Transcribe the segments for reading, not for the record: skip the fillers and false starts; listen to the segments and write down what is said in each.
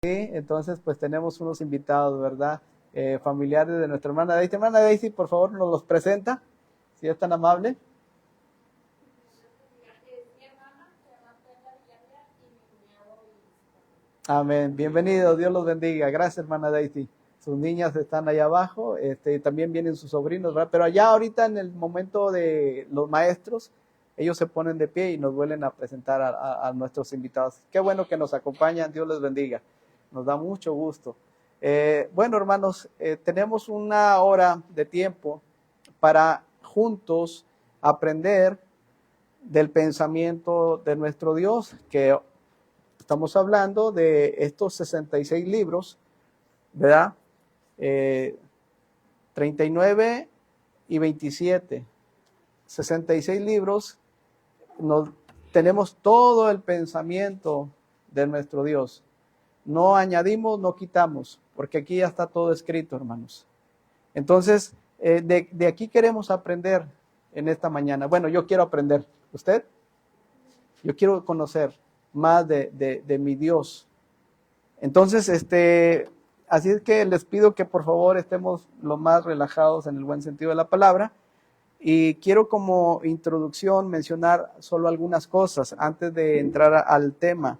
Entonces, pues tenemos unos invitados, ¿verdad? Familiares de nuestra hermana Daisy. Hermana Daisy, por favor, nos los presenta, si es tan amable. Amén. Bienvenidos, Dios los bendiga. Gracias, hermana Daisy. Sus niñas están allá abajo, también vienen sus sobrinos, ¿verdad? Pero allá ahorita en el momento de los maestros, ellos se ponen de pie y nos vuelven a presentar a nuestros invitados. Qué bueno que nos acompañan, Dios les bendiga. Nos da mucho gusto. Bueno, hermanos, tenemos una hora de tiempo para juntos aprender del pensamiento de nuestro Dios, que estamos hablando de estos 66 libros, ¿verdad? 39 y 27, 66 libros, tenemos todo el pensamiento de nuestro Dios. No añadimos, no quitamos, porque aquí ya está todo escrito, hermanos. Entonces, de aquí queremos aprender en esta mañana. Bueno, yo quiero aprender. ¿Usted? Yo quiero conocer más de mi Dios. Entonces, así es que les pido que por favor estemos lo más relajados en el buen sentido de la palabra. Y quiero como introducción mencionar solo algunas cosas antes de entrar al tema.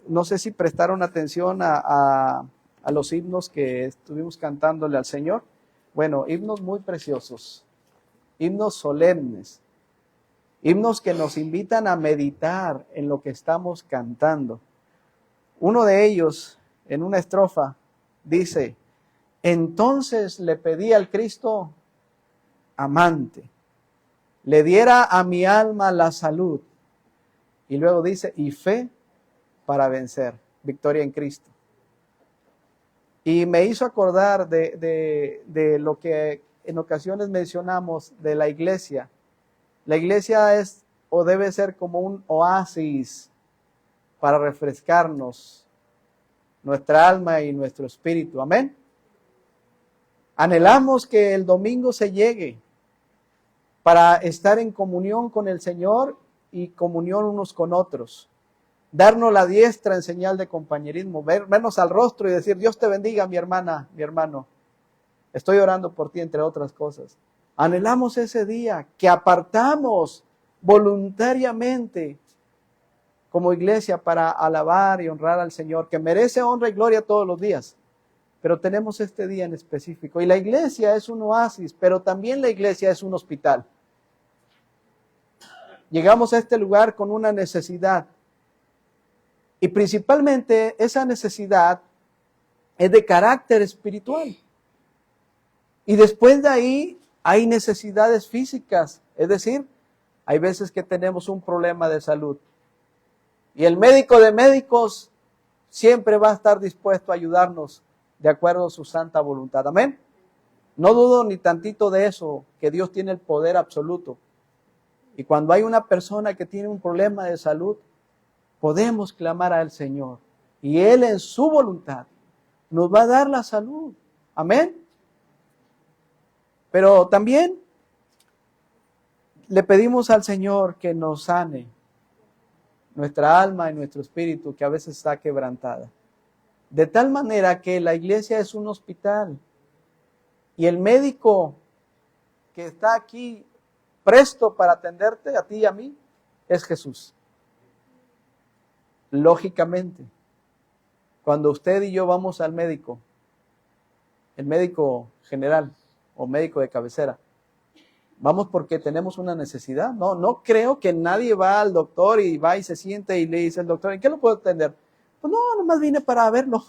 No sé si prestaron atención a los himnos que estuvimos cantándole al Señor. Bueno, himnos muy preciosos, himnos solemnes, himnos que nos invitan a meditar en lo que estamos cantando. Uno de ellos, en una estrofa, dice: entonces le pedí al Cristo amante, le diera a mi alma la salud. Y luego dice, y fe para vencer, victoria en Cristo. Y me hizo acordar de lo que en ocasiones mencionamos de la iglesia. La iglesia es o debe ser como un oasis para refrescarnos nuestra alma y nuestro espíritu. Amén. Anhelamos que el domingo se llegue para estar en comunión con el Señor y comunión unos con otros. Darnos la diestra en señal de compañerismo, vernos al rostro y decir, Dios te bendiga, mi hermana, mi hermano. Estoy orando por ti, entre otras cosas. Anhelamos ese día que apartamos voluntariamente como iglesia para alabar y honrar al Señor, que merece honra y gloria todos los días. Pero tenemos este día en específico. Y la iglesia es un oasis, pero también la iglesia es un hospital. Llegamos a este lugar con una necesidad. Y principalmente esa necesidad es de carácter espiritual. Y después de ahí hay necesidades físicas. Es decir, hay veces que tenemos un problema de salud. Y el médico de médicos siempre va a estar dispuesto a ayudarnos de acuerdo a su santa voluntad. Amén. No dudo ni tantito de eso, que Dios tiene el poder absoluto. Y cuando hay una persona que tiene un problema de salud, podemos clamar al Señor. Y Él en su voluntad nos va a dar la salud. Amén. Pero también le pedimos al Señor que nos sane nuestra alma y nuestro espíritu, que a veces está quebrantada. De tal manera que la iglesia es un hospital. Y el médico que está aquí presto para atenderte a ti y a mí es Jesús. Lógicamente, cuando usted y yo vamos al médico, el médico general o médico de cabecera, vamos porque tenemos una necesidad. No creo que nadie va al doctor y va y se siente y le dice al doctor, ¿en qué lo puedo atender? Pues no, nomás vine para verlo.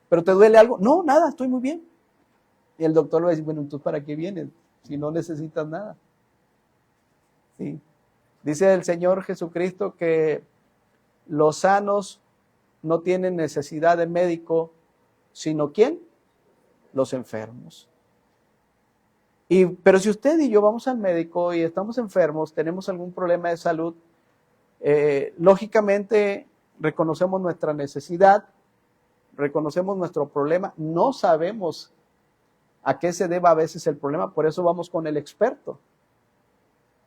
¿Pero te duele algo? No, nada, estoy muy bien. Y el doctor le va a decir, bueno, entonces ¿para qué vienes si no necesitas nada? ¿Sí? Dice el Señor Jesucristo que los sanos no tienen necesidad de médico, sino ¿quién? Los enfermos. Pero si usted y yo vamos al médico y estamos enfermos, tenemos algún problema de salud, lógicamente reconocemos nuestra necesidad, reconocemos nuestro problema, no sabemos a qué se deba a veces el problema, por eso vamos con el experto.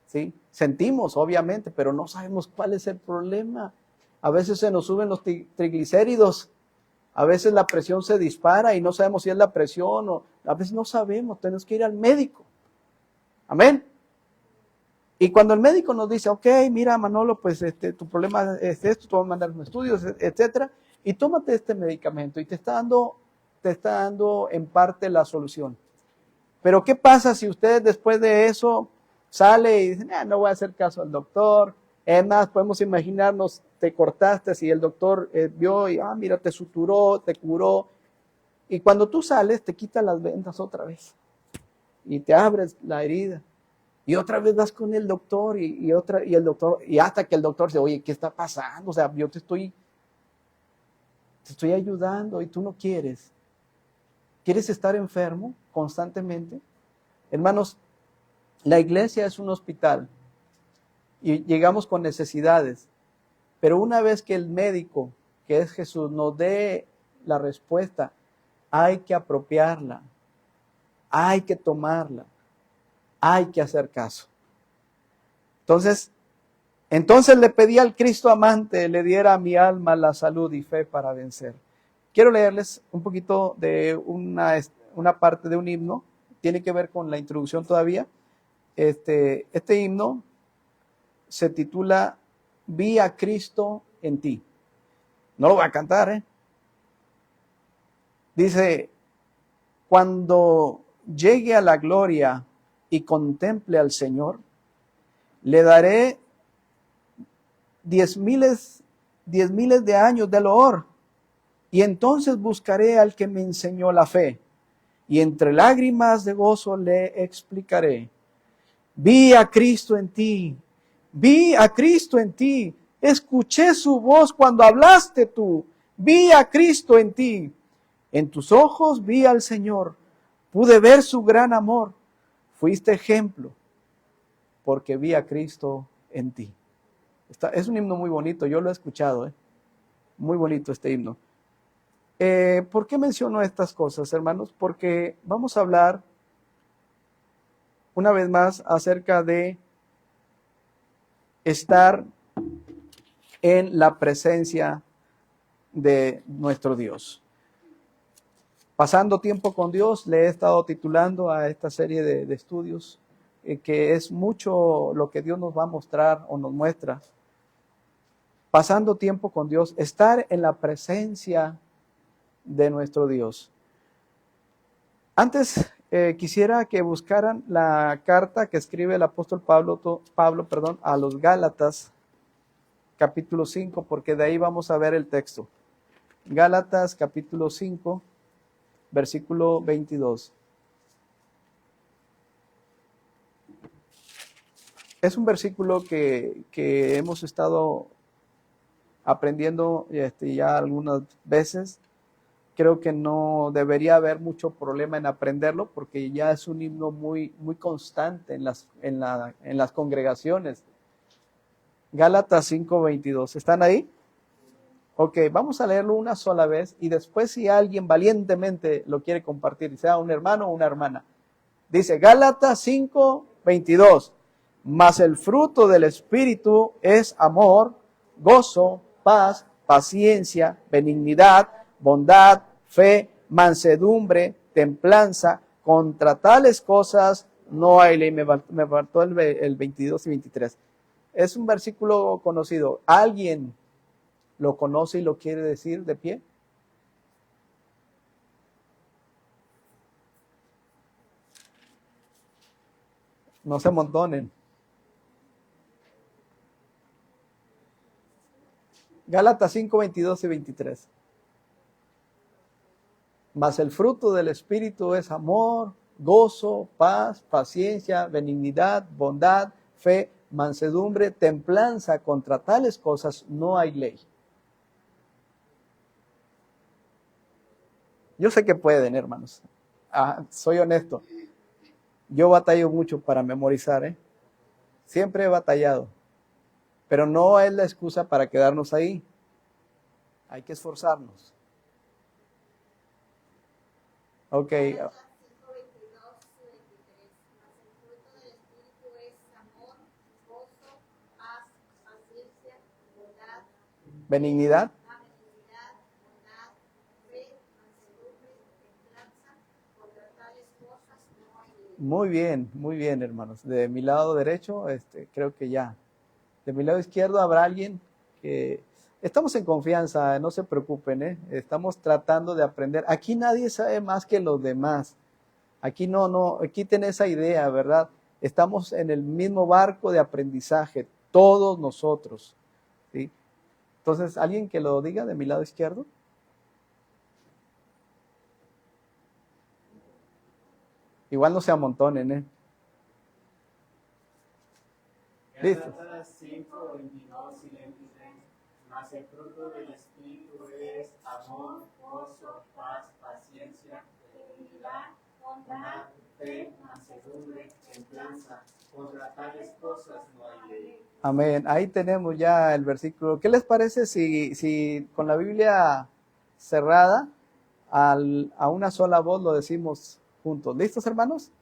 ¿Sí? Sentimos, obviamente, pero no sabemos cuál es el problema. A veces se nos suben los triglicéridos A veces la presión se dispara y no sabemos si es la presión o a veces no sabemos, tenemos que ir al médico. Amén. Y cuando el médico nos dice, ok, mira Manolo, pues tu problema es esto, te voy a mandar unos estudios, etcétera, y tómate este medicamento y te está dando en parte la solución. Pero ¿qué pasa si usted después de eso sale y dice, no voy a hacer caso al doctor? Es más, podemos imaginarnos, te cortaste y el doctor vio y, mira, te suturó, te curó. Y cuando tú sales, te quita las vendas otra vez y te abres la herida. Y otra vez vas con el doctor y el doctor, y hasta que el doctor dice, oye, ¿qué está pasando? O sea, yo te estoy ayudando y tú no quieres. ¿Quieres estar enfermo constantemente? Hermanos, la iglesia es un hospital y llegamos con necesidades, pero una vez que el médico, que es Jesús, nos dé la respuesta, hay que apropiarla, hay que tomarla, hay que hacer caso. Entonces le pedí al Cristo amante, le diera a mi alma la salud y fe para vencer. Quiero leerles un poquito de una parte de un himno, tiene que ver con la introducción todavía. Este himno se titula Vi a Cristo en ti. No lo voy a cantar, ¿eh? Dice, cuando llegue a la gloria y contemple al Señor, le daré 10,000 de años de loor, y entonces buscaré al que me enseñó la fe, y entre lágrimas de gozo le explicaré. Vi a Cristo en ti, vi a Cristo en ti, escuché su voz cuando hablaste tú, vi a Cristo en ti, en tus ojos vi al Señor, pude ver su gran amor, fuiste ejemplo, porque vi a Cristo en ti. Es un himno muy bonito, yo lo he escuchado, muy bonito este himno. ¿Por qué menciono estas cosas, hermanos? Porque vamos a hablar una vez más acerca de estar en la presencia de nuestro Dios. Pasando tiempo con Dios, le he estado titulando a esta serie de estudios, que es mucho lo que Dios nos va a mostrar o nos muestra. Pasando tiempo con Dios, estar en la presencia de nuestro Dios. Antes quisiera que buscaran la carta que escribe el apóstol Pablo, a los Gálatas, capítulo 5, porque de ahí vamos a ver el texto. Gálatas, capítulo 5, versículo 22. Es un versículo que hemos estado aprendiendo ya algunas veces. Creo que no debería haber mucho problema en aprenderlo porque ya es un himno muy, muy constante en las congregaciones. Gálatas 5:22. ¿Están ahí? Ok, vamos a leerlo una sola vez y después si alguien valientemente lo quiere compartir, sea un hermano o una hermana. Dice Gálatas 5:22. Mas el fruto del Espíritu es amor, gozo, paz, paciencia, benignidad, bondad, fe, mansedumbre, templanza. Contra tales cosas no hay ley. Me faltó el 22 y 23. Es un versículo conocido. ¿Alguien lo conoce y lo quiere decir de pie? No se amontonen. Gálatas 5:22 y 23. Mas el fruto del Espíritu es amor, gozo, paz, paciencia, benignidad, bondad, fe, mansedumbre, templanza. Contra tales cosas no hay ley. Yo sé que pueden, hermanos. Soy honesto. Yo batallo mucho para memorizar, Siempre he batallado. Pero no es la excusa para quedarnos ahí. Hay que esforzarnos. Ok. Benignidad. muy bien, hermanos. De mi lado derecho, creo que ya. De mi lado izquierdo habrá alguien que... Estamos en confianza, no se preocupen, ¿eh? Estamos tratando de aprender. Aquí nadie sabe más que los demás. Aquí no, quiten esa idea, ¿verdad? Estamos en el mismo barco de aprendizaje, todos nosotros, ¿sí? Entonces, ¿alguien que lo diga de mi lado izquierdo? Igual no se amontonen, ¿eh? Listo. Gálatas 5, 22 y 23. Mas el fruto del Espíritu es amor, gozo, paz, paciencia, benignidad, bondad, fe, mansedumbre, templanza. Contra tales cosas no hay ley. Amén. Ahí tenemos ya el versículo. ¿Qué les parece si con la Biblia cerrada a una sola voz lo decimos juntos? ¿Listos, hermanos?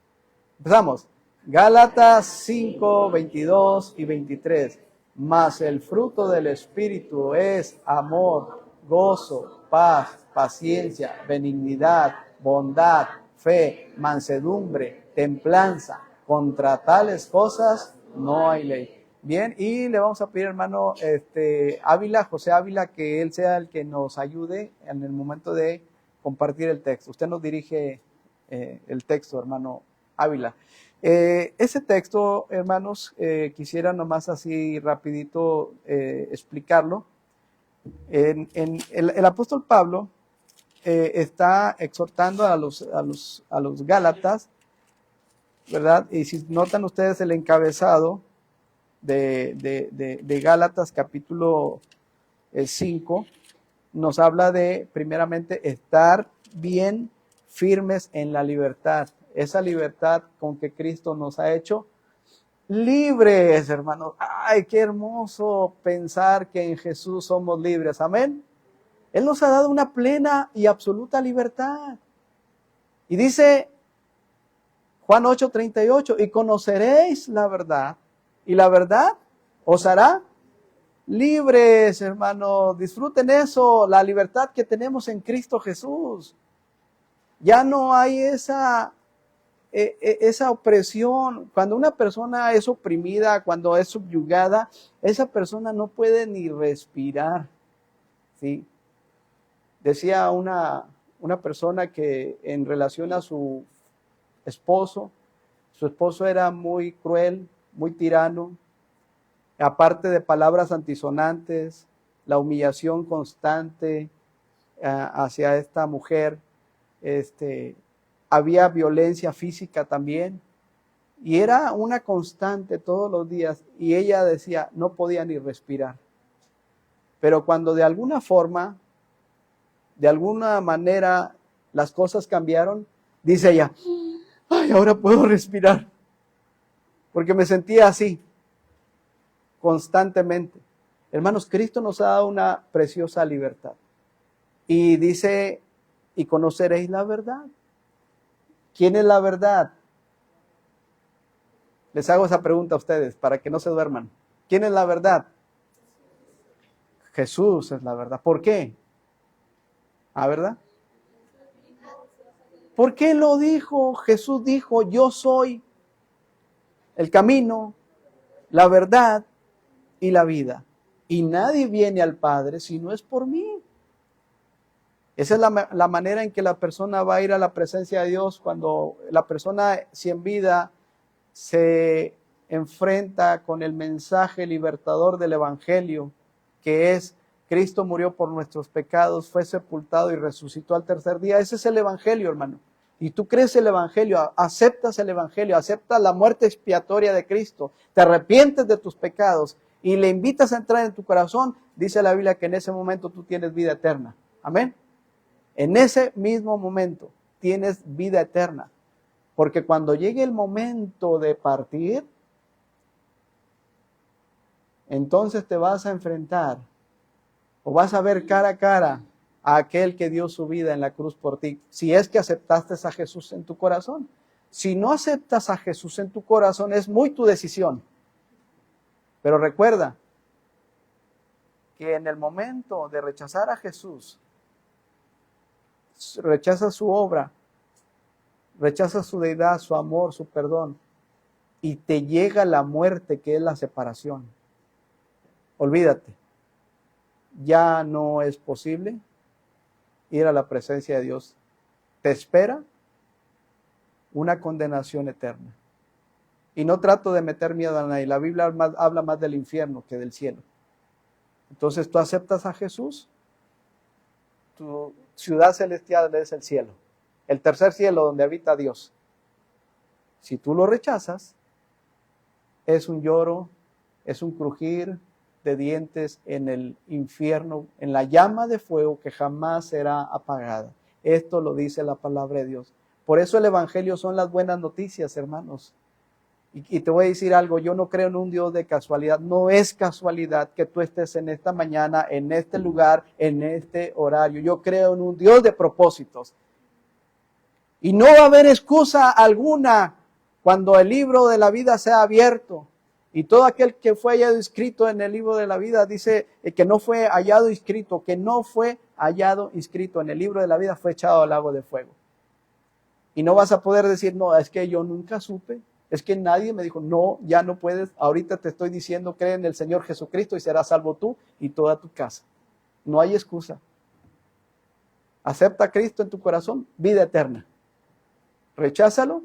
Empezamos. Gálatas 5, 22 y 23. Mas el fruto del Espíritu es amor, gozo, paz, paciencia, benignidad, bondad, fe, mansedumbre, templanza. Contra tales cosas no hay ley. Bien, y le vamos a pedir, hermano, Ávila, José Ávila, que él sea el que nos ayude en el momento de compartir el texto. Usted nos dirige el texto, hermano Ávila. Ese texto, hermanos, quisiera nomás así rapidito explicarlo. El apóstol Pablo está exhortando a los Gálatas, ¿verdad? Y si notan ustedes el encabezado de Gálatas capítulo 5, nos habla de, primeramente, estar bien firmes en la libertad. Esa libertad con que Cristo nos ha hecho libres, hermanos. Ay, qué hermoso pensar que en Jesús somos libres. Amén. Él nos ha dado una plena y absoluta libertad. Y dice Juan 8:38, y conoceréis la verdad, y la verdad os hará libres, hermanos. Disfruten eso, la libertad que tenemos en Cristo Jesús. Ya no hay esa opresión. Cuando una persona es oprimida, cuando es subyugada, esa persona no puede ni respirar, ¿sí? Decía una persona que en relación a su esposo era muy cruel, muy tirano, aparte de palabras antisonantes, la humillación constante hacia esta mujer, había violencia física también, y era una constante todos los días, y ella decía, no podía ni respirar. Pero cuando de alguna forma, de alguna manera, las cosas cambiaron, dice ella, ay, ahora puedo respirar, porque me sentía así, constantemente. Hermanos, Cristo nos ha dado una preciosa libertad. Y dice, y conoceréis la verdad. ¿Quién es la verdad? Les hago esa pregunta a ustedes para que no se duerman. ¿Quién es la verdad? Jesús es la verdad. ¿Por qué? ¿Ah, verdad? ¿Por qué lo dijo? Jesús dijo, yo soy el camino, la verdad y la vida. Y nadie viene al Padre si no es por mí. Esa es la manera en que la persona va a ir a la presencia de Dios cuando la persona, si en vida, se enfrenta con el mensaje libertador del Evangelio, que es Cristo murió por nuestros pecados, fue sepultado y resucitó al tercer día. Ese es el Evangelio, hermano. Y tú crees el Evangelio, aceptas el Evangelio, aceptas la muerte expiatoria de Cristo, te arrepientes de tus pecados y le invitas a entrar en tu corazón, dice la Biblia que en ese momento tú tienes vida eterna. Amén. En ese mismo momento tienes vida eterna. Porque cuando llegue el momento de partir, entonces te vas a enfrentar o vas a ver cara a cara a aquel que dio su vida en la cruz por ti. Si es que aceptaste a Jesús en tu corazón. Si no aceptas a Jesús en tu corazón, es muy tu decisión. Pero recuerda que en el momento de rechazar a Jesús, rechazas su obra, rechazas su deidad, su amor, su perdón, y te llega la muerte, que es la separación, olvídate, ya no es posible ir a la presencia de Dios. Te espera una condenación eterna. Y no trato de meter miedo a nadie. La Biblia habla más del infierno que del cielo. Entonces tú aceptas a Jesús, tu ciudad celestial es el cielo, el tercer cielo donde habita Dios. Si tú lo rechazas, es un lloro, es un crujir de dientes en el infierno, en la llama de fuego que jamás será apagada. Esto lo dice la palabra de Dios. Por eso el evangelio son las buenas noticias, hermanos. Y te voy a decir algo, yo no creo en un Dios de casualidad. No es casualidad que tú estés en esta mañana, en este lugar, en este horario. Yo creo en un Dios de propósitos. Y no va a haber excusa alguna cuando el libro de la vida sea abierto. Y todo aquel que fue hallado inscrito en el libro de la vida, dice que no fue hallado inscrito, que no fue hallado inscrito en el libro de la vida, fue echado al lago de fuego. Y no vas a poder decir, no, es que yo nunca supe. Es que nadie me dijo, no, ya no puedes, ahorita te estoy diciendo, cree en el Señor Jesucristo y serás salvo tú y toda tu casa. No hay excusa. Acepta a Cristo en tu corazón, vida eterna. Recházalo,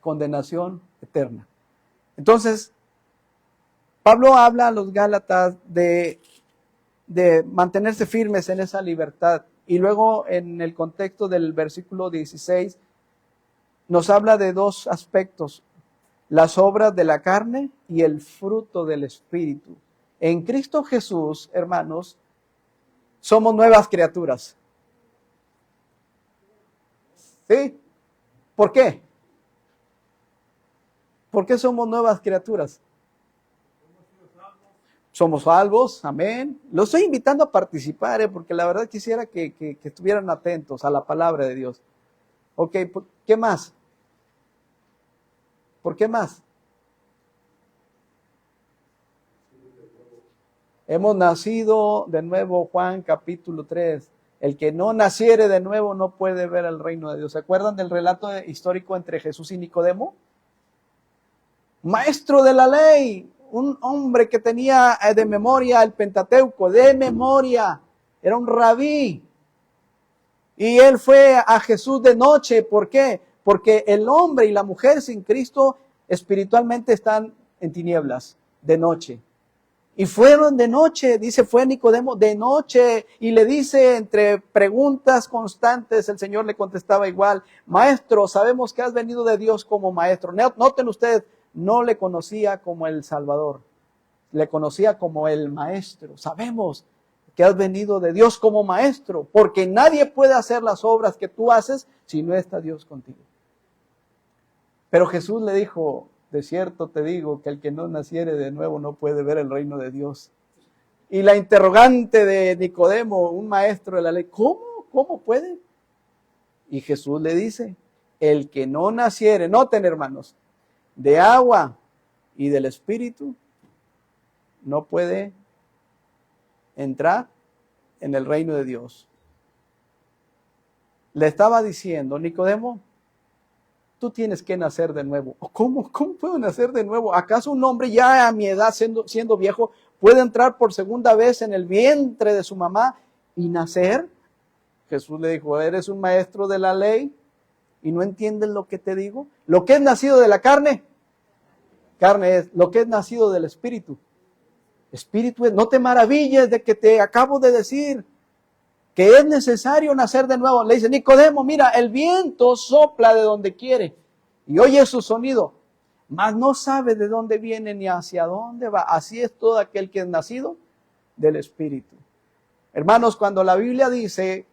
condenación eterna. Entonces, Pablo habla a los Gálatas de mantenerse firmes en esa libertad. Y luego en el contexto del versículo 16, nos habla de dos aspectos, las obras de la carne y el fruto del Espíritu. En Cristo Jesús, hermanos, somos nuevas criaturas. ¿Sí? ¿Por qué? ¿Por qué somos nuevas criaturas? Somos salvos, amén. Los estoy invitando a participar, porque la verdad quisiera que estuvieran atentos a la palabra de Dios. Ok, ¿qué más? ¿Por qué más? Hemos nacido de nuevo, Juan capítulo 3. El que no naciere de nuevo no puede ver el reino de Dios. ¿Se acuerdan del relato histórico entre Jesús y Nicodemo? Maestro de la ley, un hombre que tenía de memoria el Pentateuco, de memoria, era un rabí. Y él fue a Jesús de noche. ¿Por qué? Porque el hombre y la mujer sin Cristo espiritualmente están en tinieblas, de noche. Y fueron de noche, dice, fue Nicodemo de noche, y le dice, entre preguntas constantes, el Señor le contestaba igual, maestro, sabemos que has venido de Dios como maestro. Noten ustedes, no le conocía como el Salvador, le conocía como el maestro. Sabemos que has venido de Dios como maestro, porque nadie puede hacer las obras que tú haces si no está Dios contigo. Pero Jesús le dijo, de cierto te digo que el que no naciere de nuevo no puede ver el reino de Dios. Y la interrogante de Nicodemo, un maestro de la ley, ¿cómo puede? Y Jesús le dice, el que no naciere, noten hermanos, de agua y del Espíritu, no puede entrar en el reino de Dios. Le estaba diciendo, Nicodemo, tú tienes que nacer de nuevo. ¿Cómo puedo nacer de nuevo? ¿Acaso un hombre ya a mi edad, siendo viejo, puede entrar por segunda vez en el vientre de su mamá y nacer? Jesús le dijo, ¿eres un maestro de la ley y no entiendes lo que te digo? Lo que es nacido de la carne es. Lo que es nacido del Espíritu, Espíritu es. No te maravilles de que te acabo de decir que es necesario nacer de nuevo. Le dice, Nicodemo, mira, el viento sopla de donde quiere y oye su sonido, mas no sabe de dónde viene ni hacia dónde va. Así es todo aquel que es nacido del Espíritu. Hermanos, cuando la Biblia dice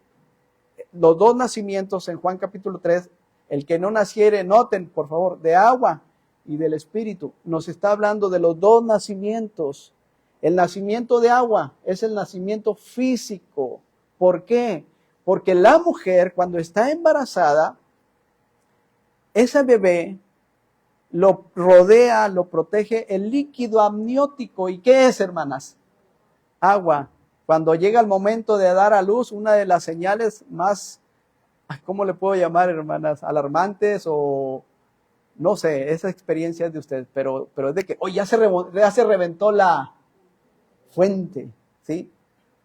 los dos nacimientos en Juan capítulo 3, el que no naciere, noten por favor, de agua y del Espíritu, nos está hablando de los dos nacimientos. El nacimiento de agua es el nacimiento físico. ¿Por qué? Porque la mujer cuando está embarazada, ese bebé lo rodea, lo protege el líquido amniótico. ¿Y qué es, hermanas? Agua. Cuando llega el momento de dar a luz, una de las señales más ¿cómo le puedo llamar, hermanas? Alarmantes o no sé, esa experiencia es de ustedes, pero es de que, ya se reventó la fuente, ¿sí?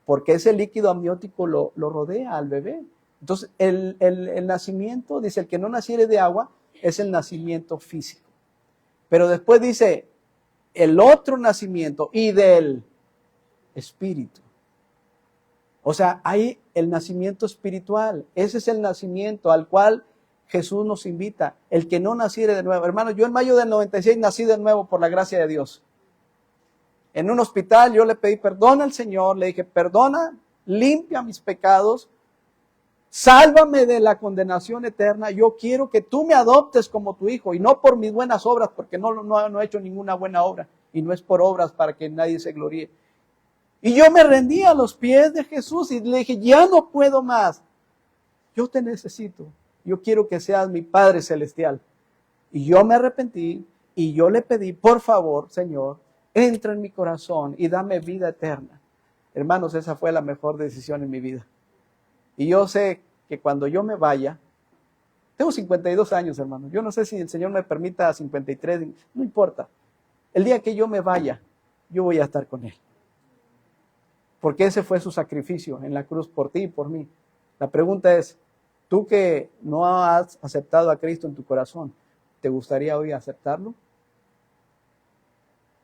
Porque ese líquido amniótico lo rodea al bebé. Entonces, el nacimiento, dice, el que no naciere de agua, es el nacimiento físico. Pero después dice, el otro nacimiento y del espíritu. O sea, hay el nacimiento espiritual. Ese es el nacimiento al cual Jesús nos invita. El que no naciere de nuevo. Hermano, yo en mayo del 96 nací de nuevo por la gracia de Dios. En un hospital yo le pedí perdón al Señor. Le dije, perdona, limpia mis pecados. Sálvame de la condenación eterna. Yo quiero que tú me adoptes como tu hijo. Y no por mis buenas obras, porque no he hecho ninguna buena obra. Y no es por obras para que nadie se gloríe. Y yo me rendí a los pies de Jesús y le dije, ya no puedo más. Yo te necesito. Yo quiero que seas mi Padre Celestial. Y yo me arrepentí y yo le pedí, por favor, Señor, entra en mi corazón y dame vida eterna. Hermanos, esa fue la mejor decisión en mi vida. Y yo sé que cuando yo me vaya, tengo 52 años, hermano. Yo no sé si el Señor me permita 53, no importa. El día que yo me vaya, yo voy a estar con Él. Porque ese fue su sacrificio en la cruz por ti y por mí. La pregunta es, tú que no has aceptado a Cristo en tu corazón, ¿te gustaría hoy aceptarlo?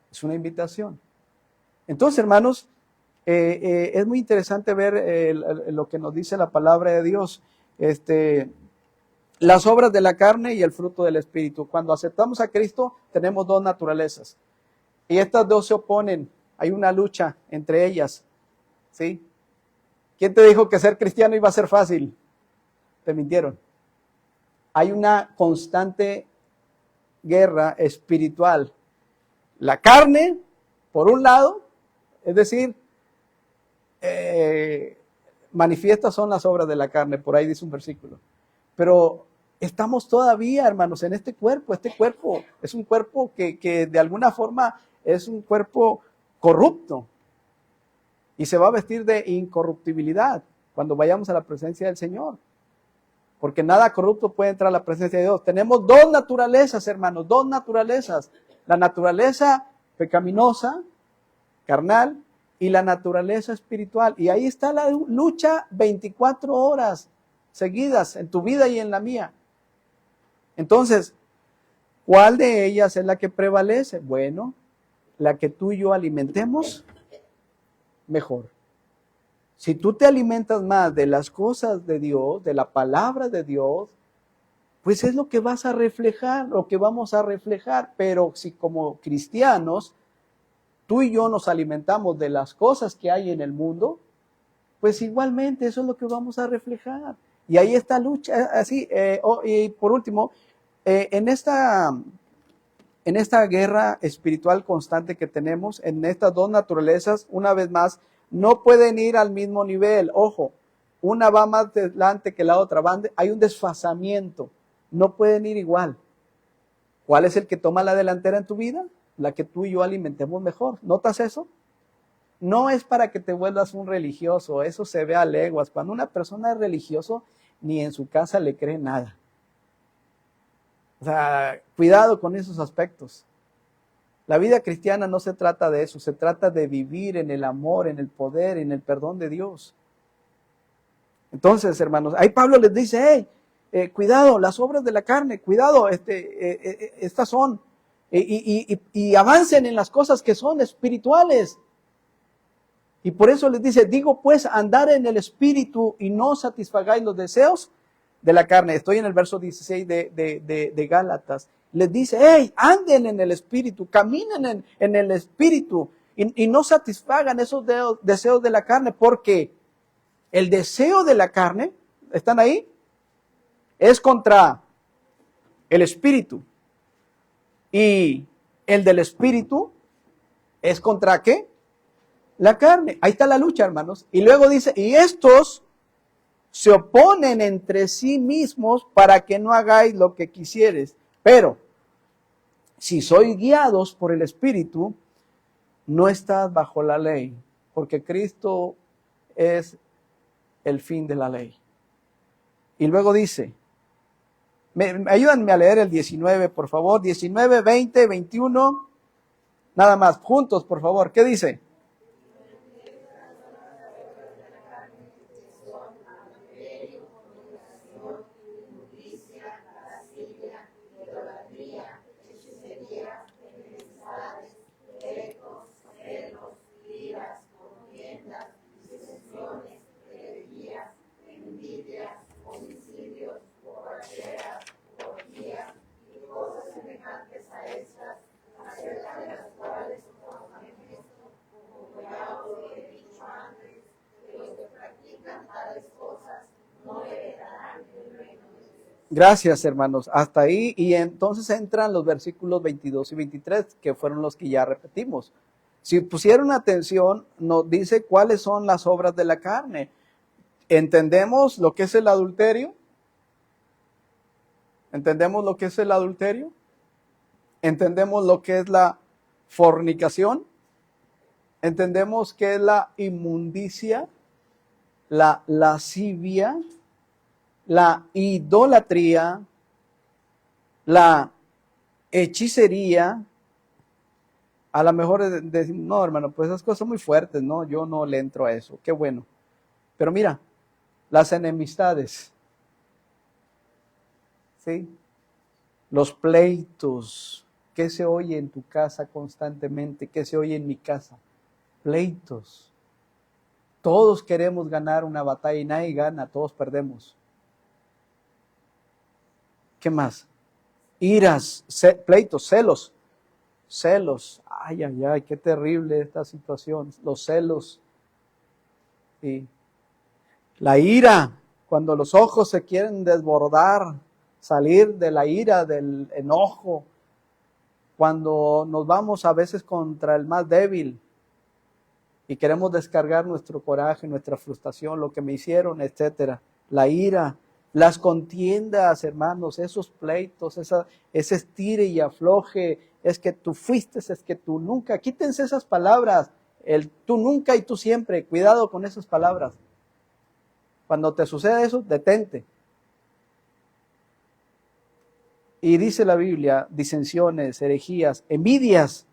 Es una invitación. Entonces, hermanos, es muy interesante ver lo que nos dice la palabra de Dios. Las obras de la carne y el fruto del Espíritu. Cuando aceptamos a Cristo, tenemos dos naturalezas. Y estas dos se oponen. Hay una lucha entre ellas. ¿Sí? ¿Quién te dijo que ser cristiano iba a ser fácil? Te mintieron. Hay una constante guerra espiritual. La carne, por un lado, es decir, manifiestas son las obras de la carne, por ahí dice un versículo. Pero estamos todavía, hermanos, en este cuerpo. Este cuerpo es un cuerpo que de alguna forma es un cuerpo corrupto. Y se va a vestir de incorruptibilidad cuando vayamos a la presencia del Señor. Porque nada corrupto puede entrar a la presencia de Dios. Tenemos dos naturalezas, hermanos, dos naturalezas. La naturaleza pecaminosa, carnal, y la naturaleza espiritual. Y ahí está la lucha 24 horas seguidas en tu vida y en la mía. Entonces, ¿cuál de ellas es la que prevalece? Bueno, la que tú y yo alimentemos mejor. Si tú te alimentas más de las cosas de Dios, de la palabra de Dios, pues es lo que vas a reflejar, lo que vamos a reflejar. Pero si como cristianos, tú y yo nos alimentamos de las cosas que hay en el mundo, pues igualmente eso es lo que vamos a reflejar. Y ahí está lucha, así, y por último, en esta guerra espiritual constante que tenemos, en estas dos naturalezas, una vez más, no pueden ir al mismo nivel. Ojo, una va más adelante que la otra. Hay un desfasamiento. No pueden ir igual. ¿Cuál es el que toma la delantera en tu vida? La que tú y yo alimentemos mejor. ¿Notas eso? No es para que te vuelvas un religioso. Eso se ve a leguas. Cuando una persona es religioso, ni en su casa le cree nada. O sea, cuidado con esos aspectos. La vida cristiana no se trata de eso, se trata de vivir en el amor, en el poder, en el perdón de Dios. Entonces, hermanos, ahí Pablo les dice, cuidado, las obras de la carne, cuidado, estas son, y avancen en las cosas que son espirituales. Y por eso les dice, digo pues, andar en el espíritu y no satisfagáis los deseos de la carne. Estoy en el verso 16 de Gálatas. Les dice, anden en el espíritu, caminen en el espíritu y no satisfagan esos deseos de la carne, porque el deseo de la carne, ¿están ahí? Es contra el espíritu. Y el del espíritu es contra ¿qué? La carne. Ahí está la lucha, hermanos. Y luego dice, y estos se oponen entre sí mismos para que no hagáis lo que quisieres. Pero si sois guiados por el Espíritu, no estás bajo la ley, porque Cristo es el fin de la ley. Y luego dice, ayúdenme a leer el 19, por favor. 19, 20, 21. Nada más, juntos, por favor. ¿Qué dice? Gracias, hermanos. Hasta ahí. Y entonces entran los versículos 22 y 23, que fueron los que ya repetimos. Si pusieron atención, nos dice cuáles son las obras de la carne. ¿Entendemos lo que es el adulterio? ¿Entendemos lo que es el adulterio? ¿Entendemos lo que es la fornicación? ¿Entendemos qué es la inmundicia, la lascivia, la idolatría, la hechicería? A lo mejor decimos, no, hermano, pues esas cosas son muy fuertes, no, yo no le entro a eso, qué bueno. Pero mira, las enemistades, ¿sí? Los pleitos, ¿qué se oye en tu casa constantemente? ¿Qué se oye en mi casa? Pleitos. Todos queremos ganar una batalla y nadie gana, todos perdemos. ¿Qué más? Iras, pleitos, celos. Celos. Ay, ay, ay, qué terrible esta situación. Los celos. Sí. La ira, cuando los ojos se quieren desbordar, salir de la ira, del enojo. Cuando nos vamos a veces contra el más débil y queremos descargar nuestro coraje, nuestra frustración, lo que me hicieron, etcétera. La ira, las contiendas, hermanos, esos pleitos, ese estire y afloje, es que tú fuiste, es que tú nunca. Quítense esas palabras, el tú nunca y tú siempre. Cuidado con esas palabras. Cuando te suceda eso, detente. Y dice la Biblia, disensiones, herejías, envidias,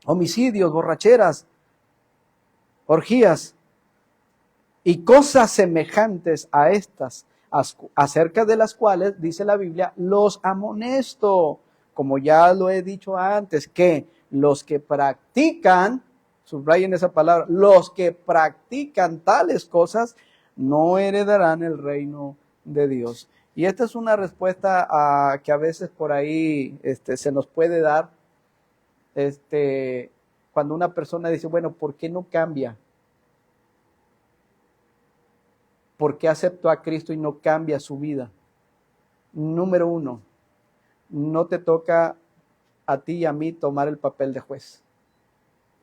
homicidios, borracheras, orgías y cosas semejantes a estas, acerca de las cuales, dice la Biblia, los amonesto, como ya lo he dicho antes, que los que practican, subrayen esa palabra, los que practican tales cosas no heredarán el reino de Dios. Y esta es una respuesta que a veces por ahí se nos puede dar cuando una persona dice, bueno, ¿por qué no cambia? ¿Por qué aceptó a Cristo y no cambia su vida? Número uno, no te toca a ti y a mí tomar el papel de juez.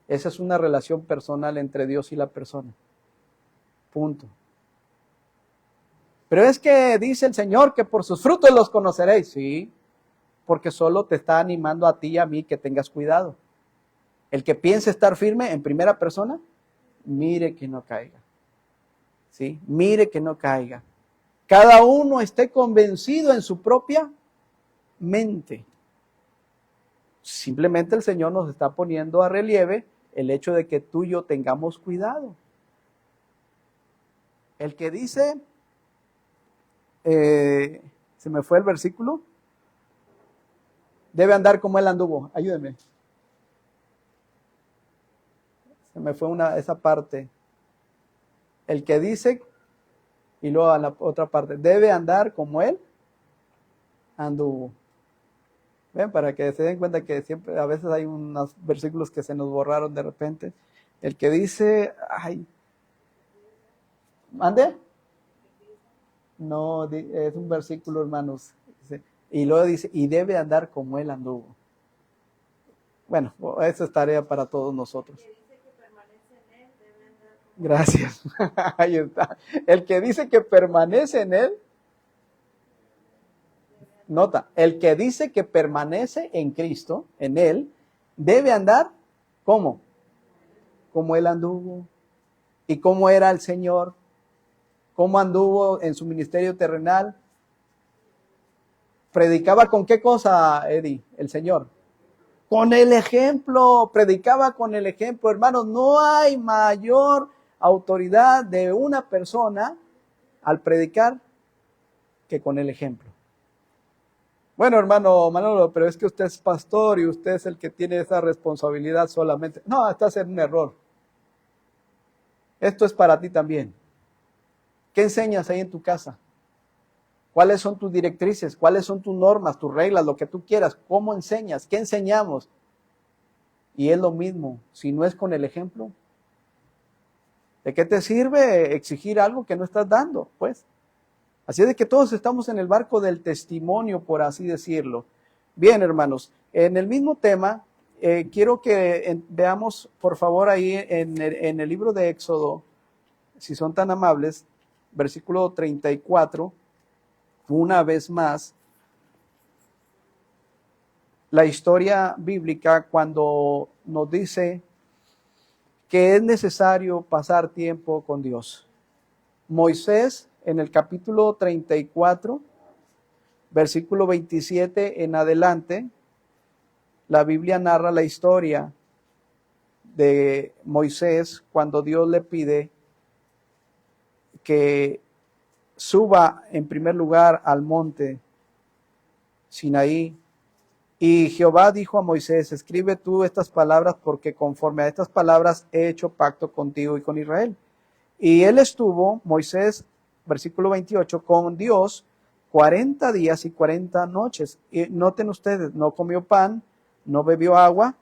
Esa es una relación personal entre Dios y la persona. Punto. Pero es que dice el Señor que por sus frutos los conoceréis. Sí, porque solo te está animando a ti y a mí que tengas cuidado. El que piense estar firme en primera persona, mire que no caiga. ¿Sí? Mire que no caiga. Cada uno esté convencido en su propia mente. Simplemente el Señor nos está poniendo a relieve el hecho de que tú y yo tengamos cuidado. El que dice, se me fue el versículo, debe andar como él anduvo. Ayúdenme. Se me fue esa parte. El que dice, y luego a la otra parte, debe andar como él anduvo. ¿Ven? Para que se den cuenta que siempre, a veces hay unos versículos que se nos borraron de repente. El que dice, ay, ¿mande? No, es un versículo, hermanos. Y luego dice, y debe andar como él anduvo. Bueno, esa es tarea para todos nosotros. Gracias. Ahí está. El que dice que permanece en él, nota, el que dice que permanece en Cristo, en él, debe andar, ¿cómo? Como él anduvo. ¿Y cómo era el Señor? cómo anduvo en su ministerio terrenal. ¿Predicaba con qué cosa, Eddie, el Señor? Con el ejemplo, predicaba con el ejemplo. Hermanos, no hay mayor autoridad de una persona al predicar que con el ejemplo. Bueno, hermano Manolo, pero es que usted es pastor y usted es el que tiene esa responsabilidad solamente. No, estás en un error. Esto es para ti también. ¿Qué enseñas ahí en tu casa? ¿Cuáles son tus directrices? ¿Cuáles son tus normas, tus reglas, lo que tú quieras? ¿Cómo enseñas? ¿Qué enseñamos? Y es lo mismo, si no es con el ejemplo. ¿De qué te sirve exigir algo que no estás dando? Pues, así es de que todos estamos en el barco del testimonio, por así decirlo. Bien, hermanos, en el mismo tema, quiero que veamos, por favor, ahí en el libro de Éxodo, si son tan amables, versículo 34, una vez más, la historia bíblica cuando nos dice que es necesario pasar tiempo con Dios. Moisés, en el capítulo 34, versículo 27 en adelante, la Biblia narra la historia de Moisés cuando Dios le pide que suba en primer lugar al monte Sinaí. Y Jehová dijo a Moisés, escribe tú estas palabras porque conforme a estas palabras he hecho pacto contigo y con Israel. Y él estuvo, Moisés, versículo 28, con Dios 40 días y 40 noches. Y noten ustedes, no comió pan, no bebió agua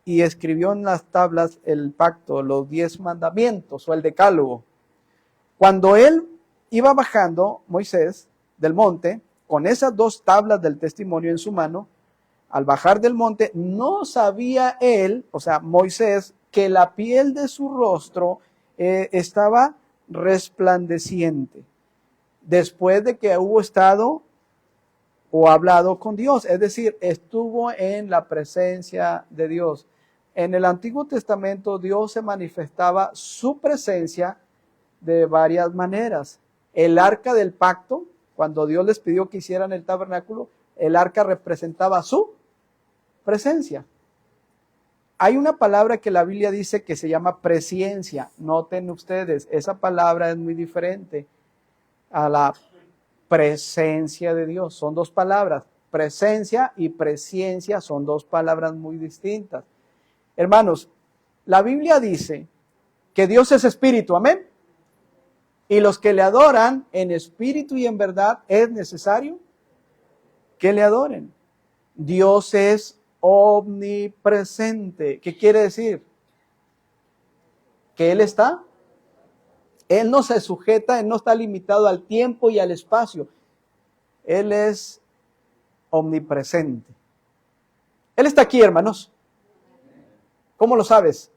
y escribió en las tablas el pacto, los 10 mandamientos o el decálogo. Cuando él iba bajando, Moisés, del monte, con esas 2 tablas del testimonio en su mano, al bajar del monte, no sabía él, o sea, Moisés, que la piel de su rostro estaba resplandeciente, después de que hubo estado o hablado con Dios, es decir, estuvo en la presencia de Dios. En el Antiguo Testamento, Dios se manifestaba su presencia de varias maneras. El arca del pacto, cuando Dios les pidió que hicieran el tabernáculo, el arca representaba su presencia. Hay una palabra que la Biblia dice que se llama presciencia. Noten ustedes, esa palabra es muy diferente a la presencia de Dios. Son 2 palabras. Presencia y presciencia son 2 palabras muy distintas. Hermanos, la Biblia dice que Dios es espíritu, amén. Y los que le adoran en espíritu y en verdad es necesario que le adoren. Dios es omnipresente. ¿Qué quiere decir? Que Él está. Él no se sujeta, Él no está limitado al tiempo y al espacio. Él es omnipresente. Él está aquí, hermanos. ¿Cómo lo sabes?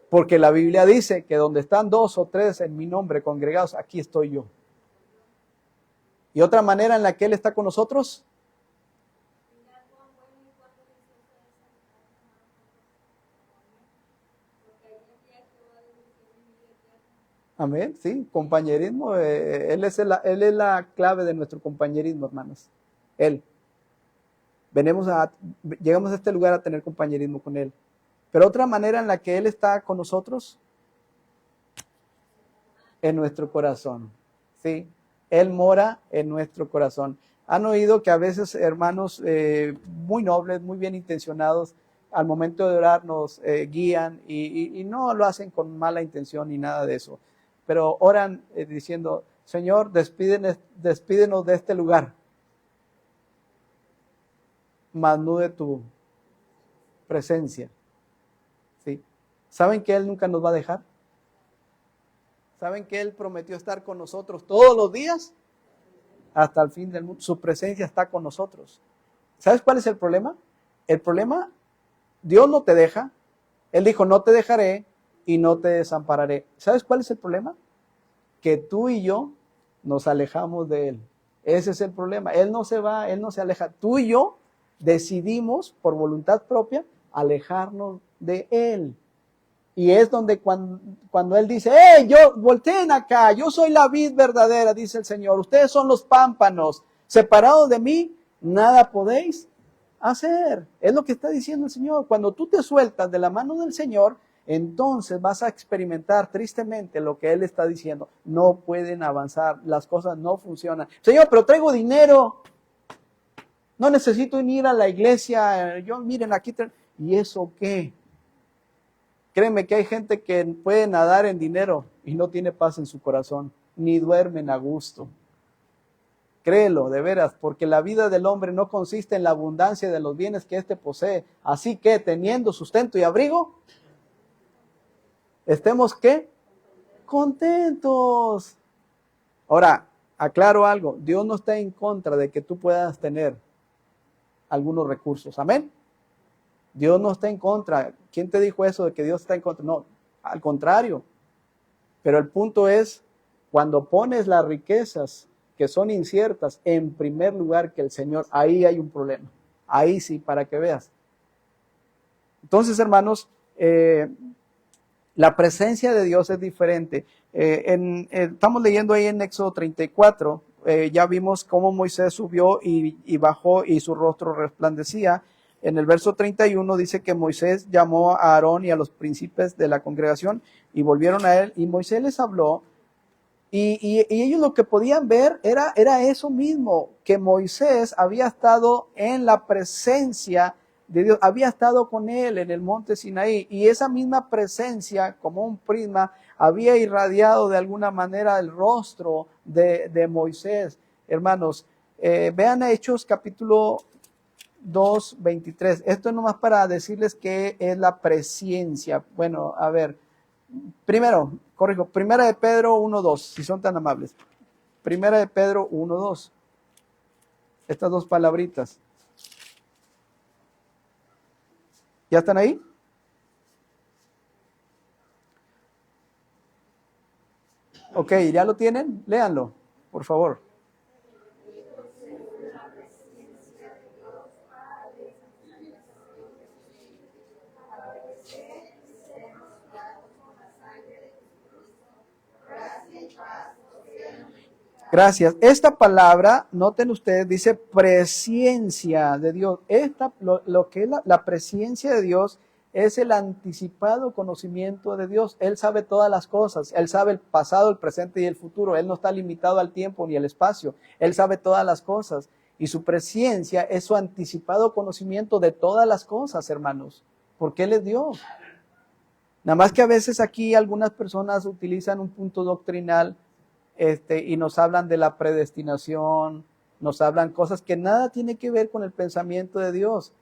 Porque la Biblia dice que donde están 2 o 3 en mi nombre congregados, aquí estoy yo. ¿Y otra manera en la que Él está con nosotros? Amén, sí, compañerismo. Él es la clave de nuestro compañerismo, hermanos. Él. Llegamos a este lugar a tener compañerismo con Él. Pero otra manera en la que Él está con nosotros, en nuestro corazón. ¿Sí? Él mora en nuestro corazón. Han oído que a veces hermanos muy nobles, muy bien intencionados, al momento de orar nos guían y no lo hacen con mala intención ni nada de eso. Pero oran diciendo, Señor, despídenos de este lugar, mas no de tu presencia. ¿Sí? ¿Saben que Él nunca nos va a dejar? ¿Saben que Él prometió estar con nosotros todos los días? Hasta el fin del mundo. Su presencia está con nosotros. ¿Sabes cuál es el problema? El problema, Dios no te deja. Él dijo, no te dejaré y no te desampararé. ¿Sabes cuál es el problema? Que tú y yo nos alejamos de Él. Ese es el problema. Él no se va, Él no se aleja. Tú y yo decidimos por voluntad propia alejarnos de Él. Y es donde cuando Él dice, ¡hey, volteen acá! Yo soy la vid verdadera, dice el Señor. Ustedes son los pámpanos. Separados de mí, nada podéis hacer. Es lo que está diciendo el Señor. Cuando tú te sueltas de la mano del Señor, entonces vas a experimentar tristemente lo que Él está diciendo. No pueden avanzar, las cosas no funcionan. Señor, pero traigo dinero. No necesito ir a la iglesia. Miren, aquí. ¿Y eso qué? Créeme que hay gente que puede nadar en dinero y no tiene paz en su corazón, ni duermen a gusto. Créelo, de veras, porque la vida del hombre no consiste en la abundancia de los bienes que éste posee. Así que, teniendo sustento y abrigo, estemos, ¿qué? Contentos. Ahora, aclaro algo, Dios no está en contra de que tú puedas tener algunos recursos. Amén. Dios no está en contra. ¿Quién te dijo eso de que Dios está en contra? No, al contrario. Pero el punto es, cuando pones las riquezas que son inciertas en primer lugar que el Señor, ahí hay un problema. Ahí sí, para que veas. Entonces, hermanos, la presencia de Dios es diferente. Estamos leyendo ahí en Éxodo 34, ya vimos cómo Moisés subió y bajó y su rostro resplandecía. En el verso 31 dice que Moisés llamó a Aarón y a los príncipes de la congregación y volvieron a él y Moisés les habló y ellos lo que podían ver era eso mismo, que Moisés había estado en la presencia de Dios, había estado con él en el monte Sinaí y esa misma presencia como un prisma había irradiado de alguna manera el rostro de Moisés. Hermanos, vean Hechos capítulo 2:23. Esto es nomás para decirles que es la presencia. Bueno, a ver, Primera de Pedro 1:2, si son tan amables. Primera de Pedro 1:2. Estas dos palabritas. ¿Ya están ahí? Ok, ¿ya lo tienen? Léanlo, por favor. Gracias. Esta palabra, noten ustedes, dice presencia de Dios. Lo que es la presencia de Dios es el anticipado conocimiento de Dios. Él sabe todas las cosas. Él sabe el pasado, el presente y el futuro. Él no está limitado al tiempo ni al espacio. Él sabe todas las cosas. Y su presencia es su anticipado conocimiento de todas las cosas, hermanos. Porque Él es Dios. Nada más que a veces aquí algunas personas utilizan un punto doctrinal y nos hablan de la predestinación, nos hablan cosas que nada tiene que ver con el pensamiento de Dios.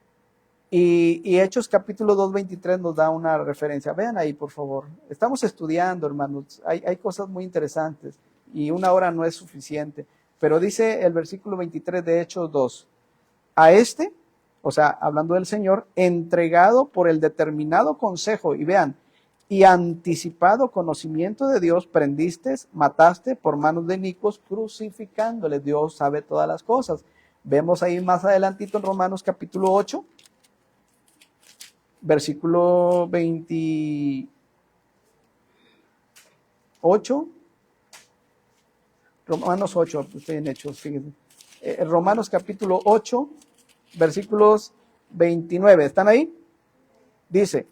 Y Hechos capítulo 2:23 nos da una referencia. Vean ahí, por favor. Estamos estudiando, hermanos. Hay cosas muy interesantes y una hora no es suficiente. Pero dice el versículo 23 de Hechos 2. A o sea, hablando del Señor, entregado por el determinado consejo. Y vean, y anticipado conocimiento de Dios, prendiste, mataste por manos de inicuos, crucificándole. Dios sabe todas las cosas. Vemos ahí más adelantito en Romanos capítulo 8, versículo 28. Romanos 8, estoy en Hechos, fíjense. Romanos capítulo 8, versículos 29. ¿Están ahí? Dice,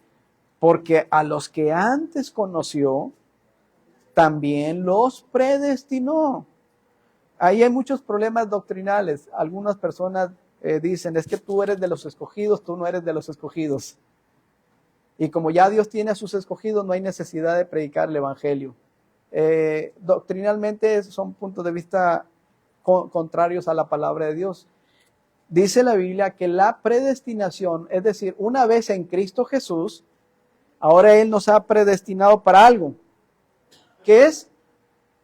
porque a los que antes conoció, también los predestinó. Ahí hay muchos problemas doctrinales. Algunas personas dicen, es que tú eres de los escogidos, tú no eres de los escogidos. Y como ya Dios tiene a sus escogidos, no hay necesidad de predicar el evangelio. Doctrinalmente son puntos de vista contrarios a la palabra de Dios. Dice la Biblia que la predestinación, es decir, una vez en Cristo Jesús, ahora Él nos ha predestinado para algo. ¿Qué es?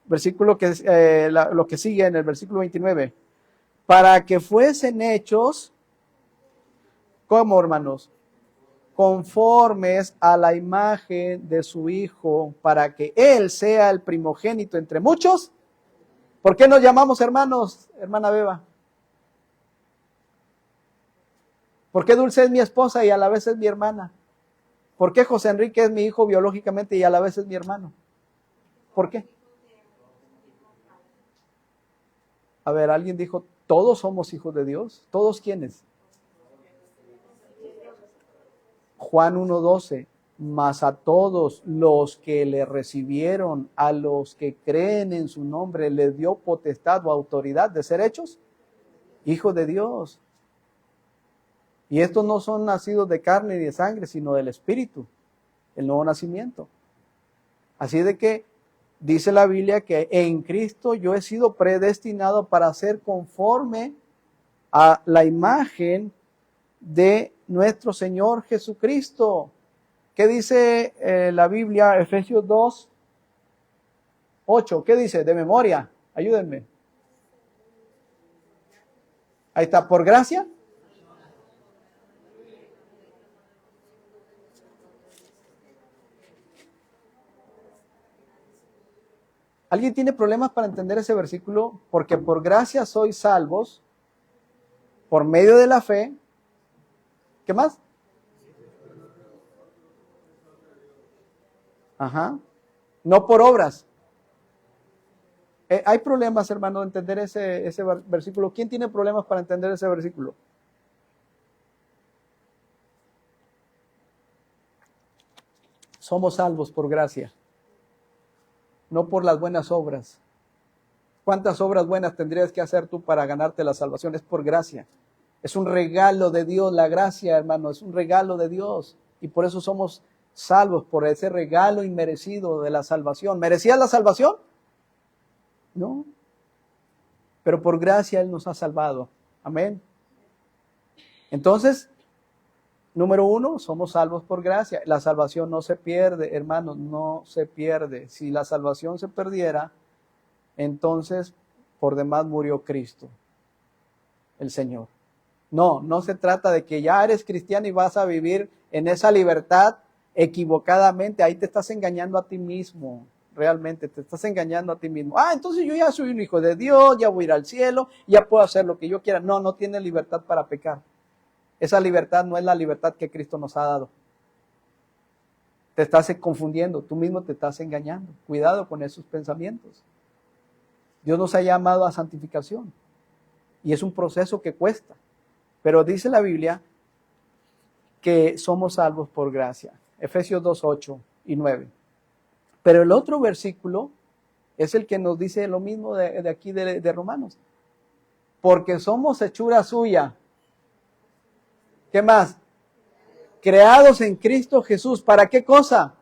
Versículo lo que sigue en el versículo 29. Para que fuesen hechos, ¿cómo, hermanos? Conformes a la imagen de su Hijo, para que Él sea el primogénito entre muchos. ¿Por qué nos llamamos hermanos, hermana Beba? ¿Por qué Dulce es mi esposa y a la vez es mi hermana? ¿Por qué José Enrique es mi hijo biológicamente y a la vez es mi hermano? ¿Por qué? A ver, alguien dijo, ¿todos somos hijos de Dios? ¿Todos quiénes? Juan 1:12, mas a todos los que le recibieron, a los que creen en su nombre, les dio potestad o autoridad de ser hechos hijos de Dios. Y estos no son nacidos de carne y de sangre, sino del Espíritu, el nuevo nacimiento. Así de que dice la Biblia que en Cristo yo he sido predestinado para ser conforme a la imagen de nuestro Señor Jesucristo. ¿Qué dice la Biblia? Efesios 2:8. ¿Qué dice? De memoria. Ayúdenme. Ahí está. ¿Por gracia? ¿Alguien tiene problemas para entender ese versículo? Porque por gracia sois salvos por medio de la fe. ¿Qué más? Ajá. No por obras. Hay problemas, hermano, de entender ese versículo. ¿Quién tiene problemas para entender ese versículo? Somos salvos por gracia, no por las buenas obras. ¿Cuántas obras buenas tendrías que hacer tú para ganarte la salvación? Es por gracia. Es un regalo de Dios, la gracia, hermano, es un regalo de Dios. Y por eso somos salvos, por ese regalo inmerecido de la salvación. ¿Merecías la salvación? No. Pero por gracia Él nos ha salvado. Amén. Entonces, número 1, somos salvos por gracia. La salvación no se pierde, hermanos, no se pierde. Si la salvación se perdiera, entonces por demás murió Cristo, el Señor. No se trata de que ya eres cristiano y vas a vivir en esa libertad equivocadamente. Ahí te estás engañando a ti mismo. Realmente te estás engañando a ti mismo. Entonces yo ya soy un hijo de Dios, ya voy a ir al cielo, ya puedo hacer lo que yo quiera. No tienes libertad para pecar. Esa libertad no es la libertad que Cristo nos ha dado. Te estás confundiendo, tú mismo te estás engañando. Cuidado con esos pensamientos. Dios nos ha llamado a santificación y es un proceso que cuesta. Pero dice la Biblia que somos salvos por gracia. Efesios 2:8 y 9. Pero el otro versículo es el que nos dice lo mismo de aquí de Romanos. Porque somos hechura suya. ¿Qué más? Creados en Cristo Jesús. ¿Para qué cosa?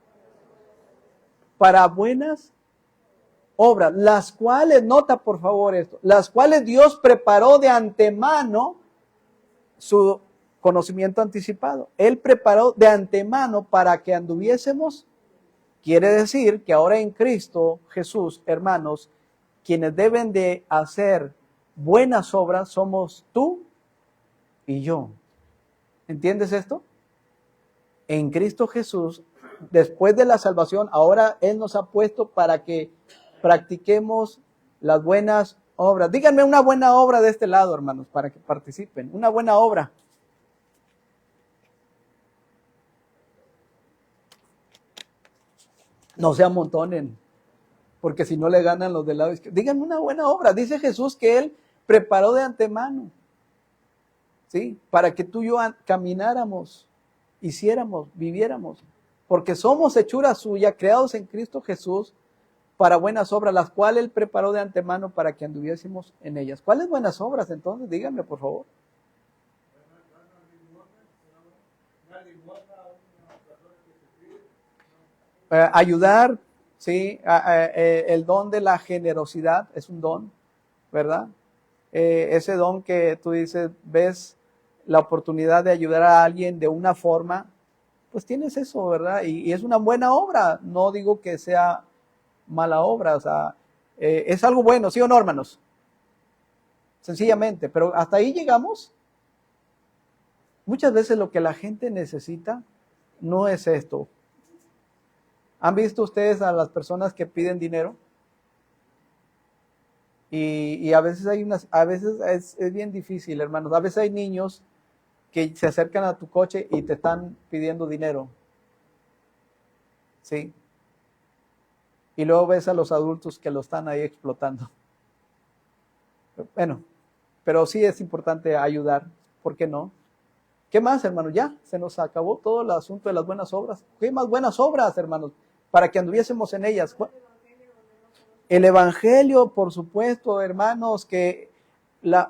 Para buenas obras, las cuales, nota por favor esto, las cuales Dios preparó de antemano su conocimiento anticipado. Él preparó de antemano para que anduviésemos. Quiere decir que ahora en Cristo Jesús, hermanos, quienes deben de hacer buenas obras somos tú y yo. ¿Entiendes esto? En Cristo Jesús, después de la salvación, ahora Él nos ha puesto para que practiquemos las buenas obras. Díganme una buena obra de este lado, hermanos, para que participen. Una buena obra. No se amontonen, porque si no le ganan los del lado izquierdo. Díganme una buena obra. Dice Jesús que Él preparó de antemano, ¿sí? Para que tú y yo camináramos, hiciéramos, viviéramos. Porque somos hechura suya, creados en Cristo Jesús, para buenas obras, las cuales Él preparó de antemano para que anduviésemos en ellas. ¿Cuáles buenas obras entonces? Díganme, por favor. Ayudar, ¿sí? El don de la generosidad es un don, ¿verdad? Ese don que tú dices, ves la oportunidad de ayudar a alguien de una forma, pues tienes eso, ¿verdad? Y es una buena obra. No digo que sea mala obra, o sea, es algo bueno, ¿sí o no, hermanos? Sencillamente, pero hasta ahí llegamos. Muchas veces lo que la gente necesita no es esto. ¿Han visto ustedes a las personas que piden dinero? Y a veces es bien difícil, hermanos. A veces hay niños que se acercan a tu coche y te están pidiendo dinero. ¿sí? Y luego ves a los adultos que lo están ahí explotando. Bueno, pero sí es importante ayudar, ¿por qué no? ¿Qué más, hermanos? Ya, se nos acabó todo el asunto de las buenas obras. ¿Qué más buenas obras, hermanos? Para que anduviésemos en ellas. El Evangelio, por supuesto, hermanos, que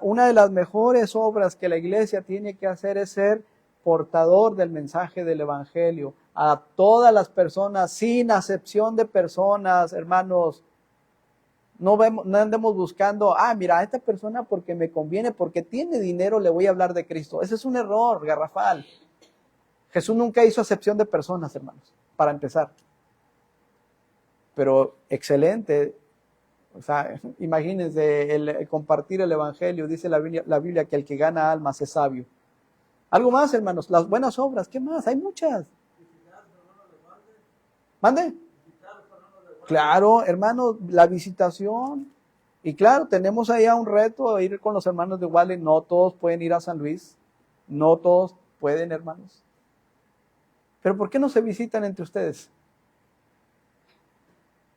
una de las mejores obras que la iglesia tiene que hacer es ser portador del mensaje del Evangelio a todas las personas, sin acepción de personas, hermanos. No andemos buscando, mira, a esta persona porque me conviene, porque tiene dinero, le voy a hablar de Cristo. Ese es un error garrafal. Jesús nunca hizo acepción de personas, hermanos, para empezar. Pero excelente. O sea, imagínense el compartir el Evangelio. Dice la Biblia que el que gana almas es sabio. Algo más, hermanos, las buenas obras. ¿Qué más? Hay muchas. ¿Mande? Claro, hermanos, la visitación. Y claro, tenemos allá un reto de ir con los hermanos de Wally. No todos pueden ir a San Luis. No todos pueden, hermanos. Pero ¿por qué no se visitan entre ustedes?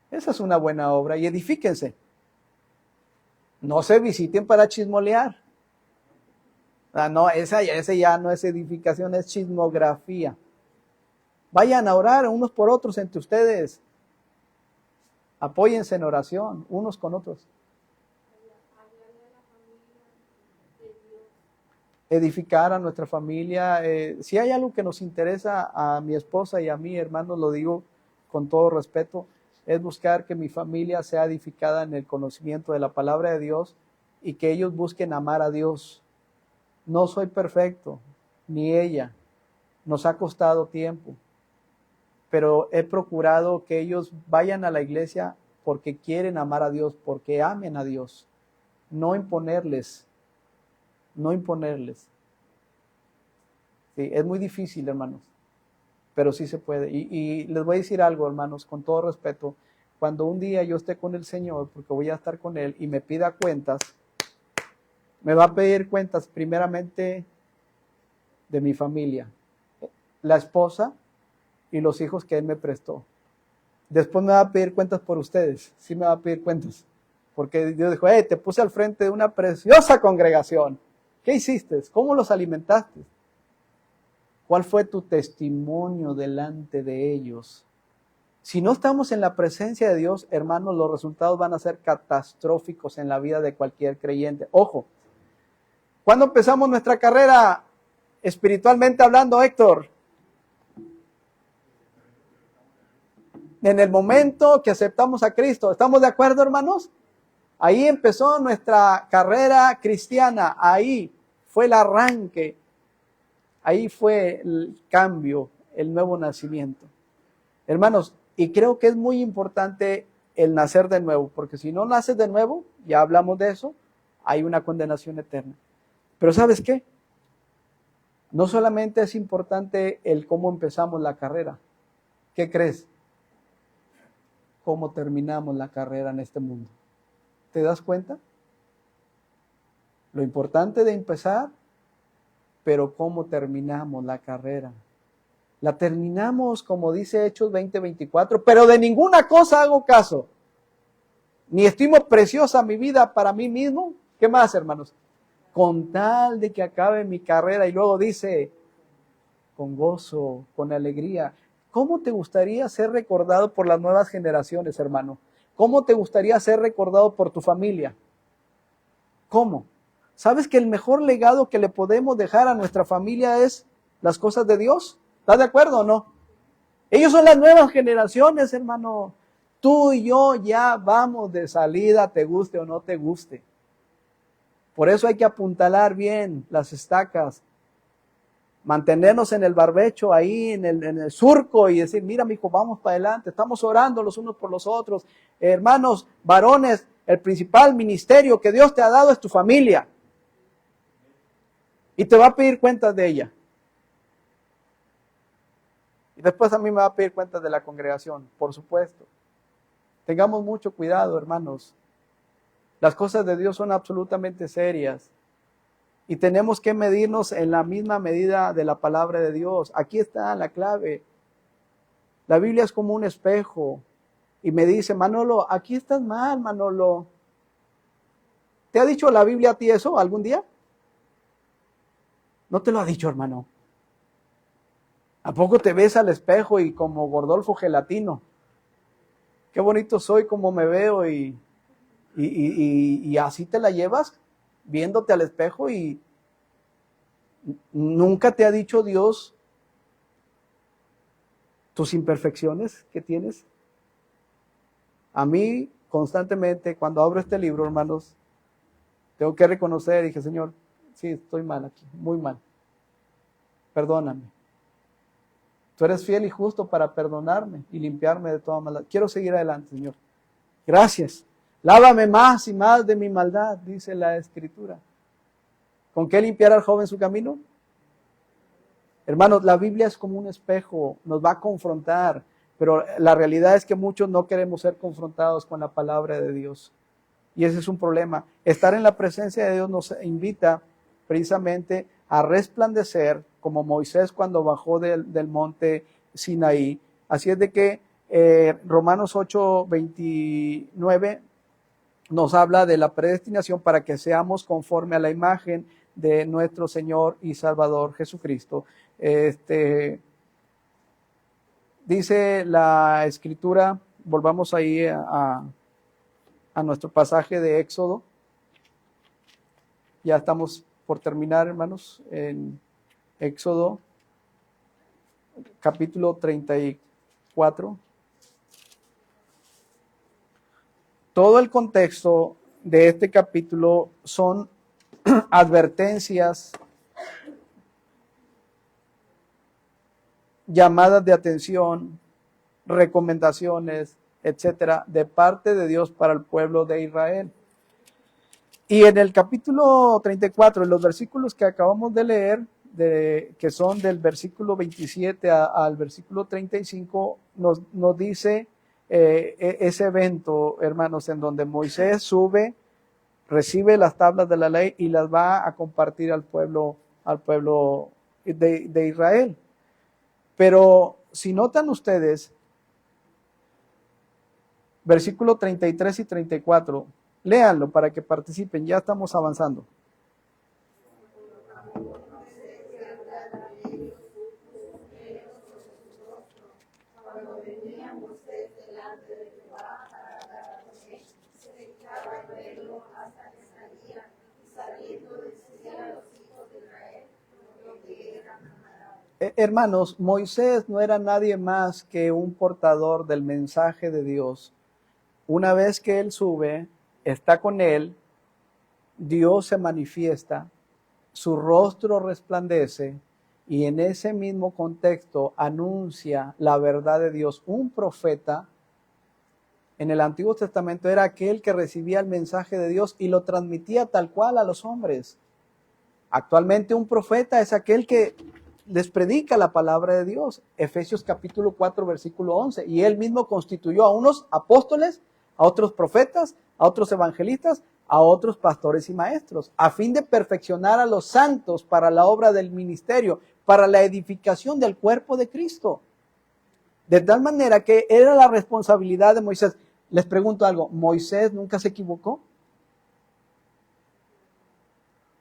Esa es una buena obra. Y edifíquense. No se visiten para chismolear. No, esa ya no es edificación, es chismografía. Vayan a orar unos por otros entre ustedes. Apóyense en oración, unos con otros. Edificar a nuestra familia. Si hay algo que nos interesa a mi esposa y a mí, hermanos, lo digo con todo respeto, es buscar que mi familia sea edificada en el conocimiento de la palabra de Dios y que ellos busquen amar a Dios. No soy perfecto, ni ella. Nos ha costado tiempo. Pero he procurado que ellos vayan a la iglesia porque quieren amar a Dios, porque amen a Dios. No imponerles. No imponerles. Sí, es muy difícil, hermanos, pero sí se puede. Y les voy a decir algo, hermanos, con todo respeto. Cuando un día yo esté con el Señor, porque voy a estar con Él, y me pida cuentas, me va a pedir cuentas primeramente de mi familia, la esposa y los hijos que Él me prestó. Después me va a pedir cuentas por ustedes, sí me va a pedir cuentas, porque Dios dijo, te puse al frente de una preciosa congregación. ¿Qué hiciste? ¿Cómo los alimentaste? ¿Cuál fue tu testimonio delante de ellos? Si no estamos en la presencia de Dios, hermanos, los resultados van a ser catastróficos en la vida de cualquier creyente. Ojo, ¿cuándo empezamos nuestra carrera espiritualmente hablando, Héctor? En el momento que aceptamos a Cristo. ¿Estamos de acuerdo, hermanos? Ahí empezó nuestra carrera cristiana. Ahí fue el arranque. Ahí fue el cambio, el nuevo nacimiento. Hermanos, y creo que es muy importante el nacer de nuevo, porque si no naces de nuevo, ya hablamos de eso, hay una condenación eterna. Pero ¿sabes qué? No solamente es importante el cómo empezamos la carrera. ¿Qué crees? Cómo terminamos la carrera en este mundo. ¿Te das cuenta? Lo importante de empezar, pero cómo terminamos la carrera. La terminamos, como dice Hechos 20:24, pero de ninguna cosa hago caso. Ni estimo preciosa mi vida para mí mismo. ¿Qué más, hermanos? Con tal de que acabe mi carrera. Y luego dice, con gozo, con alegría. ¿Cómo te gustaría ser recordado por las nuevas generaciones, hermano? ¿Cómo te gustaría ser recordado por tu familia? ¿Cómo? ¿Sabes que el mejor legado que le podemos dejar a nuestra familia es las cosas de Dios? ¿Estás de acuerdo o no? Ellos son las nuevas generaciones, hermano. Tú y yo ya vamos de salida, te guste o no te guste. Por eso hay que apuntalar bien las estacas, mantenernos en el barbecho, ahí en el surco y decir, mira, mijo, vamos para adelante, estamos orando los unos por los otros. Hermanos, varones, el principal ministerio que Dios te ha dado es tu familia. Y te va a pedir cuentas de ella. Y después a mí me va a pedir cuentas de la congregación, por supuesto. Tengamos mucho cuidado, hermanos. Las cosas de Dios son absolutamente serias. Y tenemos que medirnos en la misma medida de la palabra de Dios. Aquí está la clave. La Biblia es como un espejo y me dice, Manolo, aquí estás mal, Manolo. ¿Te ha dicho la Biblia a ti eso algún día? No te lo ha dicho, hermano. ¿A poco te ves al espejo y como Gordolfo Gelatino? Qué bonito soy, cómo me veo y así te la llevas viéndote al espejo y nunca te ha dicho Dios tus imperfecciones que tienes. A mí constantemente cuando abro este libro, hermanos, tengo que reconocer, dije, Señor, sí, estoy mal aquí, muy mal. Perdóname. Tú eres fiel y justo para perdonarme y limpiarme de toda maldad. Quiero seguir adelante, Señor. Gracias. Lávame más y más de mi maldad, dice la Escritura. ¿Con qué limpiar al joven su camino? Hermanos, la Biblia es como un espejo, nos va a confrontar, pero la realidad es que muchos no queremos ser confrontados con la palabra de Dios. Y ese es un problema. Estar en la presencia de Dios nos invita precisamente a resplandecer como Moisés cuando bajó del monte Sinaí. Así es de que Romanos 8:29 nos habla de la predestinación para que seamos conforme a la imagen de nuestro Señor y Salvador Jesucristo. Dice la Escritura, volvamos ahí a nuestro pasaje de Éxodo. Ya estamos por terminar, hermanos, en Éxodo, capítulo 34. Todo el contexto de este capítulo son advertencias, llamadas de atención, recomendaciones, etcétera, de parte de Dios para el pueblo de Israel. Y en el capítulo 34, en los versículos que acabamos de leer, que son del versículo 27 al versículo 35, nos dice ese evento, hermanos, en donde Moisés sube, recibe las tablas de la ley y las va a compartir al pueblo de Israel. Pero si notan ustedes, versículo 33 y 34, léanlo para que participen, ya estamos avanzando. Hermanos, Moisés no era nadie más que un portador del mensaje de Dios. Una vez que él sube, está con él, Dios se manifiesta, su rostro resplandece y en ese mismo contexto anuncia la verdad de Dios. Un profeta en el Antiguo Testamento era aquel que recibía el mensaje de Dios y lo transmitía tal cual a los hombres. Actualmente un profeta es aquel que les predica la palabra de Dios. Efesios capítulo 4, versículo 11. Y él mismo constituyó a unos apóstoles, a otros profetas, a otros evangelistas, a otros pastores y maestros, a fin de perfeccionar a los santos para la obra del ministerio, para la edificación del cuerpo de Cristo. De tal manera que era la responsabilidad de Moisés. Les pregunto algo, ¿Moisés nunca se equivocó?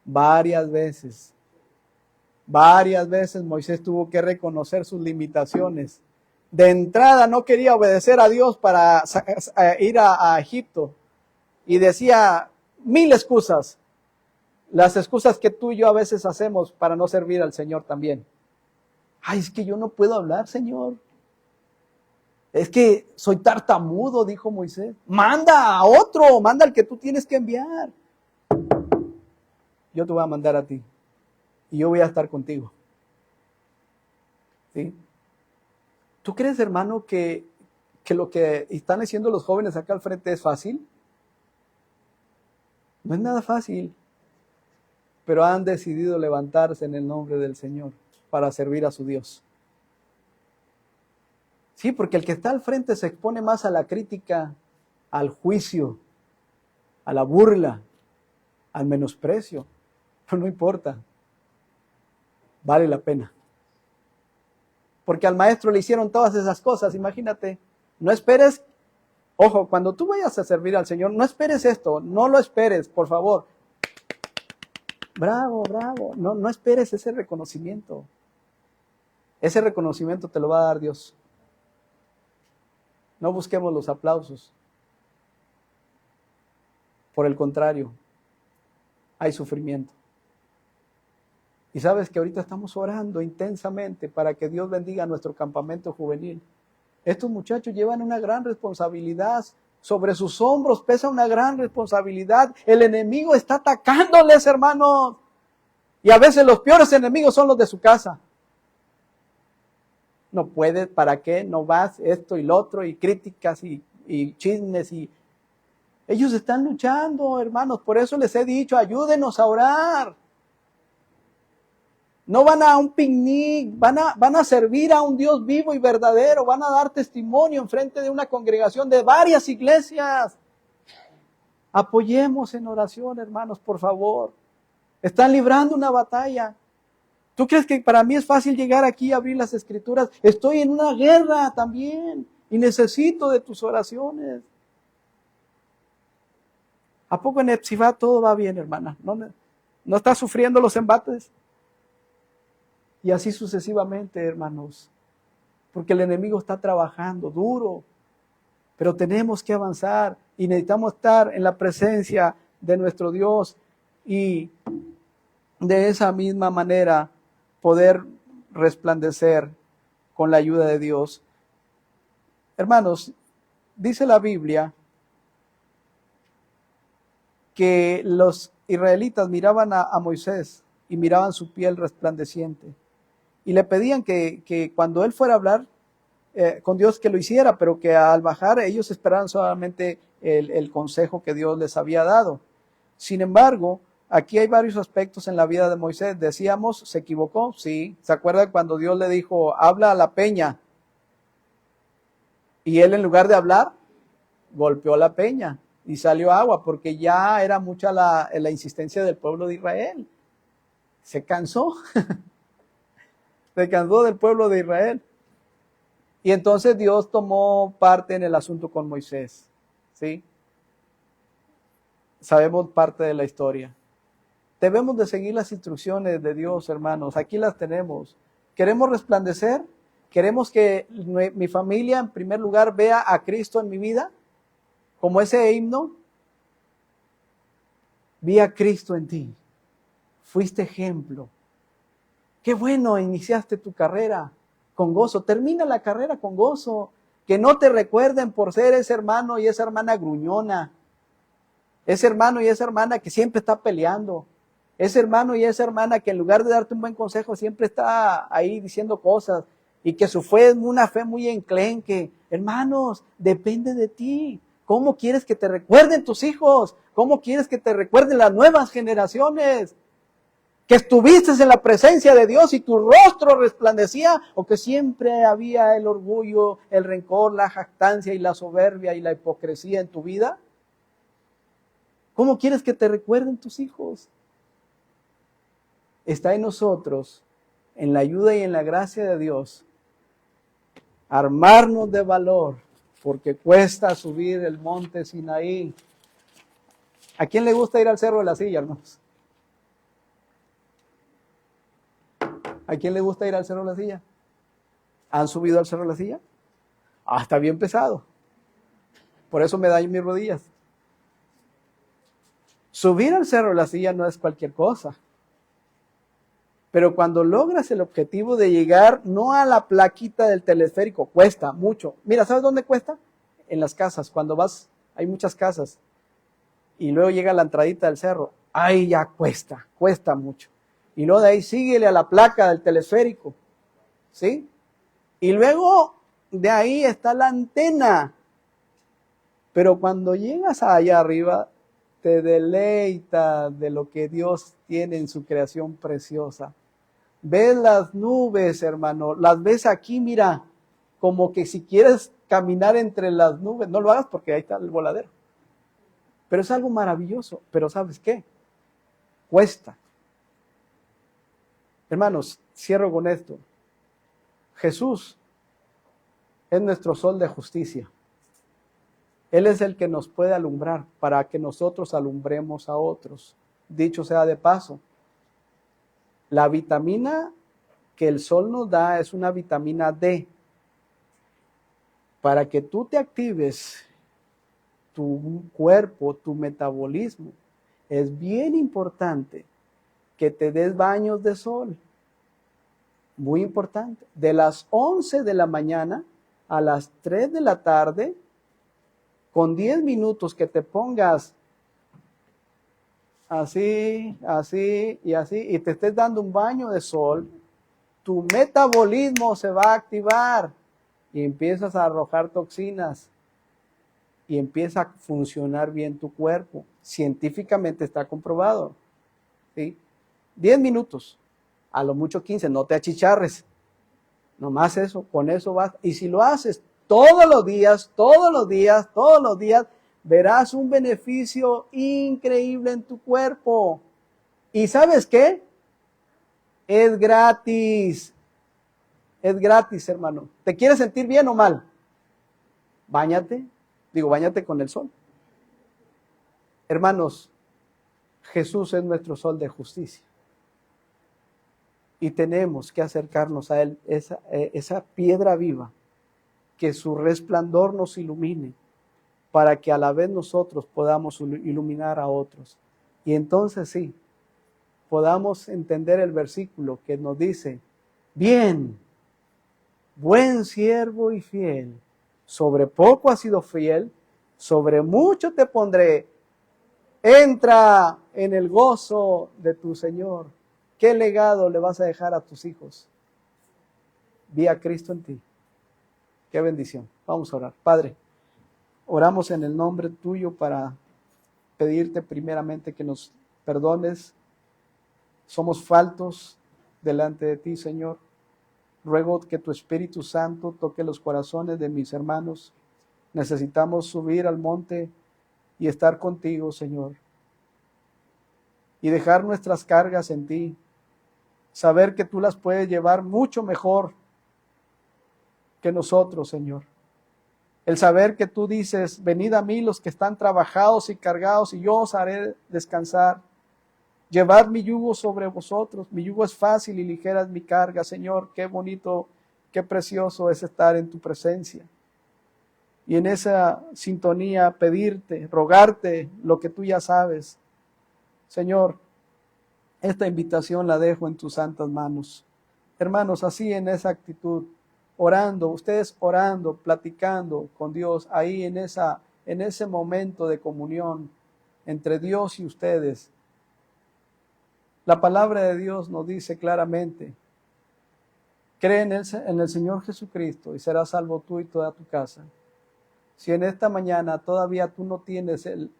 Varias veces Moisés tuvo que reconocer sus limitaciones. De entrada no quería obedecer a Dios para ir a Egipto. Y decía 1000 excusas. Las excusas que tú y yo a veces hacemos para no servir al Señor también. Ay, es que yo no puedo hablar, Señor. Es que soy tartamudo, dijo Moisés. Manda a otro, manda al que tú tienes que enviar. Yo te voy a mandar a ti. Y yo voy a estar contigo. ¿Sí? ¿Tú crees, hermano, que lo que están haciendo los jóvenes acá al frente es fácil? No es nada fácil. Pero han decidido levantarse en el nombre del Señor para servir a su Dios. Sí, porque el que está al frente se expone más a la crítica, al juicio, a la burla, al menosprecio. Pero no importa. Vale la pena. porque al maestro le hicieron todas esas cosas, imagínate. No esperes, ojo, cuando tú vayas a servir al Señor, no esperes esto, no lo esperes, por favor. Bravo, bravo, no esperes ese reconocimiento. Ese reconocimiento te lo va a dar Dios. No busquemos los aplausos. Por el contrario, hay sufrimiento. Y sabes que ahorita estamos orando intensamente para que Dios bendiga nuestro campamento juvenil. Estos muchachos llevan una gran responsabilidad. Sobre sus hombros pesa una gran responsabilidad. El enemigo está atacándoles, hermanos. Y a veces los peores enemigos son los de su casa. No puedes, ¿para qué? No vas, esto y lo otro, y críticas y chismes. Ellos están luchando, hermanos. Por eso les he dicho, ayúdenos a orar. No van a un picnic, van a servir a un Dios vivo y verdadero, van a dar testimonio en frente de una congregación de varias iglesias. Apoyemos en oración, hermanos, por favor. Están librando una batalla. ¿Tú crees que para mí es fácil llegar aquí y abrir las escrituras? Estoy en una guerra también y necesito de tus oraciones. ¿A poco en Epsibá todo va bien, hermana? ¿No estás sufriendo los embates? Y así sucesivamente, hermanos, porque el enemigo está trabajando duro, pero tenemos que avanzar y necesitamos estar en la presencia de nuestro Dios y de esa misma manera poder resplandecer con la ayuda de Dios. Hermanos, dice la Biblia que los israelitas miraban a Moisés y miraban su piel resplandeciente. Y le pedían que cuando él fuera a hablar con Dios que lo hiciera, pero que al bajar ellos esperaban solamente el consejo que Dios les había dado. Sin embargo, aquí hay varios aspectos en la vida de Moisés. Decíamos, ¿se equivocó? Sí. ¿Se acuerdan cuando Dios le dijo, habla a la peña? Y él en lugar de hablar, golpeó la peña y salió agua, porque ya era mucha la insistencia del pueblo de Israel. Se cansó. Se cansó del pueblo de Israel. Y entonces Dios tomó parte en el asunto con Moisés. ¿Sí? Sabemos parte de la historia. Debemos de seguir las instrucciones de Dios, hermanos. Aquí las tenemos. ¿Queremos resplandecer? ¿Queremos que mi familia, en primer lugar, vea a Cristo en mi vida? Como ese himno. Vi a Cristo en ti. Fuiste ejemplo. Qué bueno, iniciaste tu carrera con gozo. Termina la carrera con gozo. Que no te recuerden por ser ese hermano y esa hermana gruñona. Ese hermano y esa hermana que siempre está peleando. Ese hermano y esa hermana que en lugar de darte un buen consejo siempre está ahí diciendo cosas. Y que su fe es una fe muy enclenque. Hermanos, depende de ti. ¿Cómo quieres que te recuerden tus hijos? ¿Cómo quieres que te recuerden las nuevas generaciones? ¿Que estuviste en la presencia de Dios y tu rostro resplandecía? ¿O que siempre había el orgullo, el rencor, la jactancia y la soberbia y la hipocresía en tu vida? ¿Cómo quieres que te recuerden tus hijos? Está en nosotros, en la ayuda y en la gracia de Dios, armarnos de valor, porque cuesta subir el monte Sinaí. ¿A quién le gusta ir al Cerro de la Silla, hermanos? ¿A quién le gusta ir al Cerro de la Silla? ¿Han subido al Cerro de la Silla? Ah, está bien pesado. Por eso me daño mis rodillas. Subir al Cerro de la Silla no es cualquier cosa. Pero cuando logras el objetivo de llegar no a la plaquita del teleférico, cuesta mucho. Mira, ¿sabes dónde cuesta? En las casas. Cuando vas, hay muchas casas. Y luego llega la entradita del cerro. Ay, ya cuesta mucho. Y luego de ahí síguele a la placa del teleférico. ¿Sí? Y luego de ahí está la antena. Pero cuando llegas allá arriba, te deleitas de lo que Dios tiene en su creación preciosa. Ves las nubes, hermano, las ves aquí, mira, como que si quieres caminar entre las nubes, no lo hagas porque ahí está el voladero. Pero es algo maravilloso. Pero ¿sabes qué? Cuesta. Hermanos, cierro con esto. Jesús es nuestro sol de justicia. Él es el que nos puede alumbrar para que nosotros alumbremos a otros. Dicho sea de paso, la vitamina que el sol nos da es una vitamina D. Para que tú te actives tu cuerpo, tu metabolismo, es bien importante que te des baños de sol. Muy importante. De las 11 de la mañana a las 3 de la tarde, con 10 minutos que te pongas así, así y así, y te estés dando un baño de sol, tu metabolismo se va a activar y empiezas a arrojar toxinas y empieza a funcionar bien tu cuerpo. Científicamente está comprobado. ¿Sí? 10 minutos, a lo mucho 15, no te achicharres. Nomás eso, con eso vas. Y si lo haces todos los días, todos los días, todos los días, verás un beneficio increíble en tu cuerpo. ¿Y sabes qué? Es gratis. Es gratis, hermano. ¿Te quieres sentir bien o mal? Báñate. Báñate con el sol. Hermanos, Jesús es nuestro sol de justicia. Y tenemos que acercarnos a Él, esa piedra viva, que su resplandor nos ilumine, para que a la vez nosotros podamos iluminar a otros. Y entonces sí, podamos entender el versículo que nos dice, bien, buen siervo y fiel, sobre poco has sido fiel, sobre mucho te pondré, entra en el gozo de tu Señor. ¿Qué legado le vas a dejar a tus hijos? Vi a Cristo en ti. Qué bendición. Vamos a orar. Padre, oramos en el nombre tuyo para pedirte primeramente que nos perdones. Somos faltos delante de ti, Señor. Ruego que tu Espíritu Santo toque los corazones de mis hermanos. Necesitamos subir al monte y estar contigo, Señor. Y dejar nuestras cargas en ti. Saber que tú las puedes llevar mucho mejor que nosotros, Señor. El saber que tú dices, venid a mí los que están trabajados y cargados y yo os haré descansar. Llevad mi yugo sobre vosotros. Mi yugo es fácil y ligera es mi carga, Señor. Qué bonito, qué precioso es estar en tu presencia. Y en esa sintonía pedirte, rogarte lo que tú ya sabes. Señor, esta invitación la dejo en tus santas manos. Hermanos, así en esa actitud, orando, ustedes orando, platicando con Dios, ahí en ese momento de comunión entre Dios y ustedes. La palabra de Dios nos dice claramente, cree en el Señor Jesucristo y serás salvo tú y toda tu casa. Si en esta mañana todavía tú no tienes el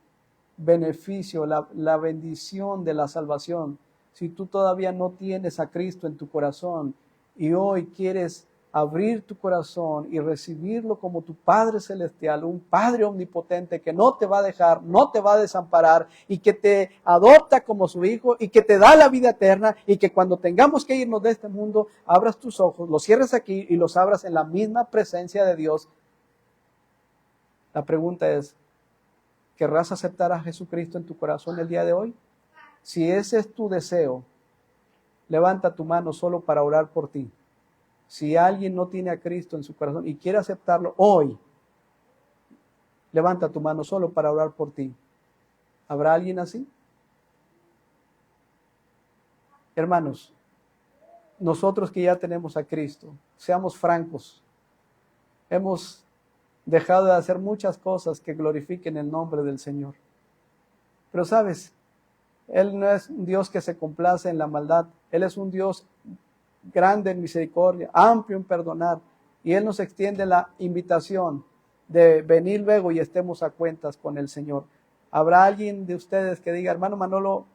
beneficio, la bendición de la salvación, si tú todavía no tienes a Cristo en tu corazón y hoy quieres abrir tu corazón y recibirlo como tu Padre Celestial, un Padre omnipotente que no te va a dejar, no te va a desamparar y que te adopta como su hijo y que te da la vida eterna y que cuando tengamos que irnos de este mundo, abras tus ojos, los cierres aquí y los abras en la misma presencia de Dios. La pregunta es, ¿querrás aceptar a Jesucristo en tu corazón el día de hoy? Si ese es tu deseo, levanta tu mano solo para orar por ti. Si alguien no tiene a Cristo en su corazón y quiere aceptarlo hoy, levanta tu mano solo para orar por ti. ¿Habrá alguien así? Hermanos, nosotros que ya tenemos a Cristo, seamos francos, hemos dejado de hacer muchas cosas que glorifiquen el nombre del Señor. Pero sabes, Él no es un Dios que se complace en la maldad. Él es un Dios grande en misericordia, amplio en perdonar. Y Él nos extiende la invitación de venir luego y estemos a cuentas con el Señor. ¿Habrá alguien de ustedes que diga, hermano Manolo,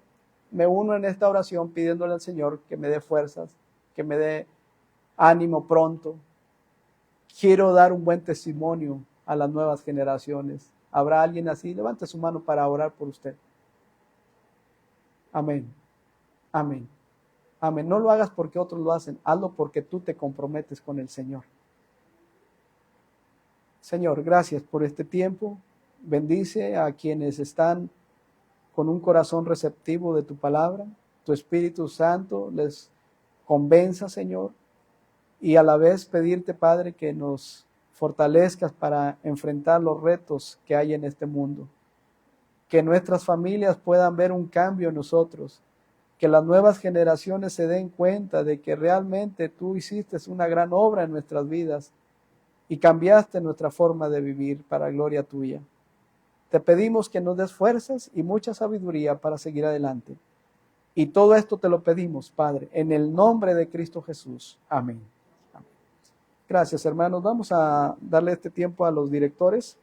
me uno en esta oración pidiéndole al Señor que me dé fuerzas, que me dé ánimo pronto? Quiero dar un buen testimonio a las nuevas generaciones. ¿Habrá alguien así? Levante su mano para orar por usted. Amén. Amén. Amén. No lo hagas porque otros lo hacen, hazlo porque tú te comprometes con el Señor. Señor, gracias por este tiempo. Bendice a quienes están con un corazón receptivo de tu palabra. Tu Espíritu Santo les convenza, Señor, y a la vez pedirte, Padre, que nos fortalezcas para enfrentar los retos que hay en este mundo. Que nuestras familias puedan ver un cambio en nosotros. Que las nuevas generaciones se den cuenta de que realmente tú hiciste una gran obra en nuestras vidas y cambiaste nuestra forma de vivir para gloria tuya. Te pedimos que nos des fuerzas y mucha sabiduría para seguir adelante. Y todo esto te lo pedimos, Padre, en el nombre de Cristo Jesús. Amén. Amén. Gracias, hermanos. Vamos a darle este tiempo a los directores.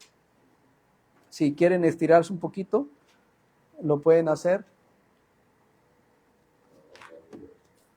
Si quieren estirarse un poquito, lo pueden hacer.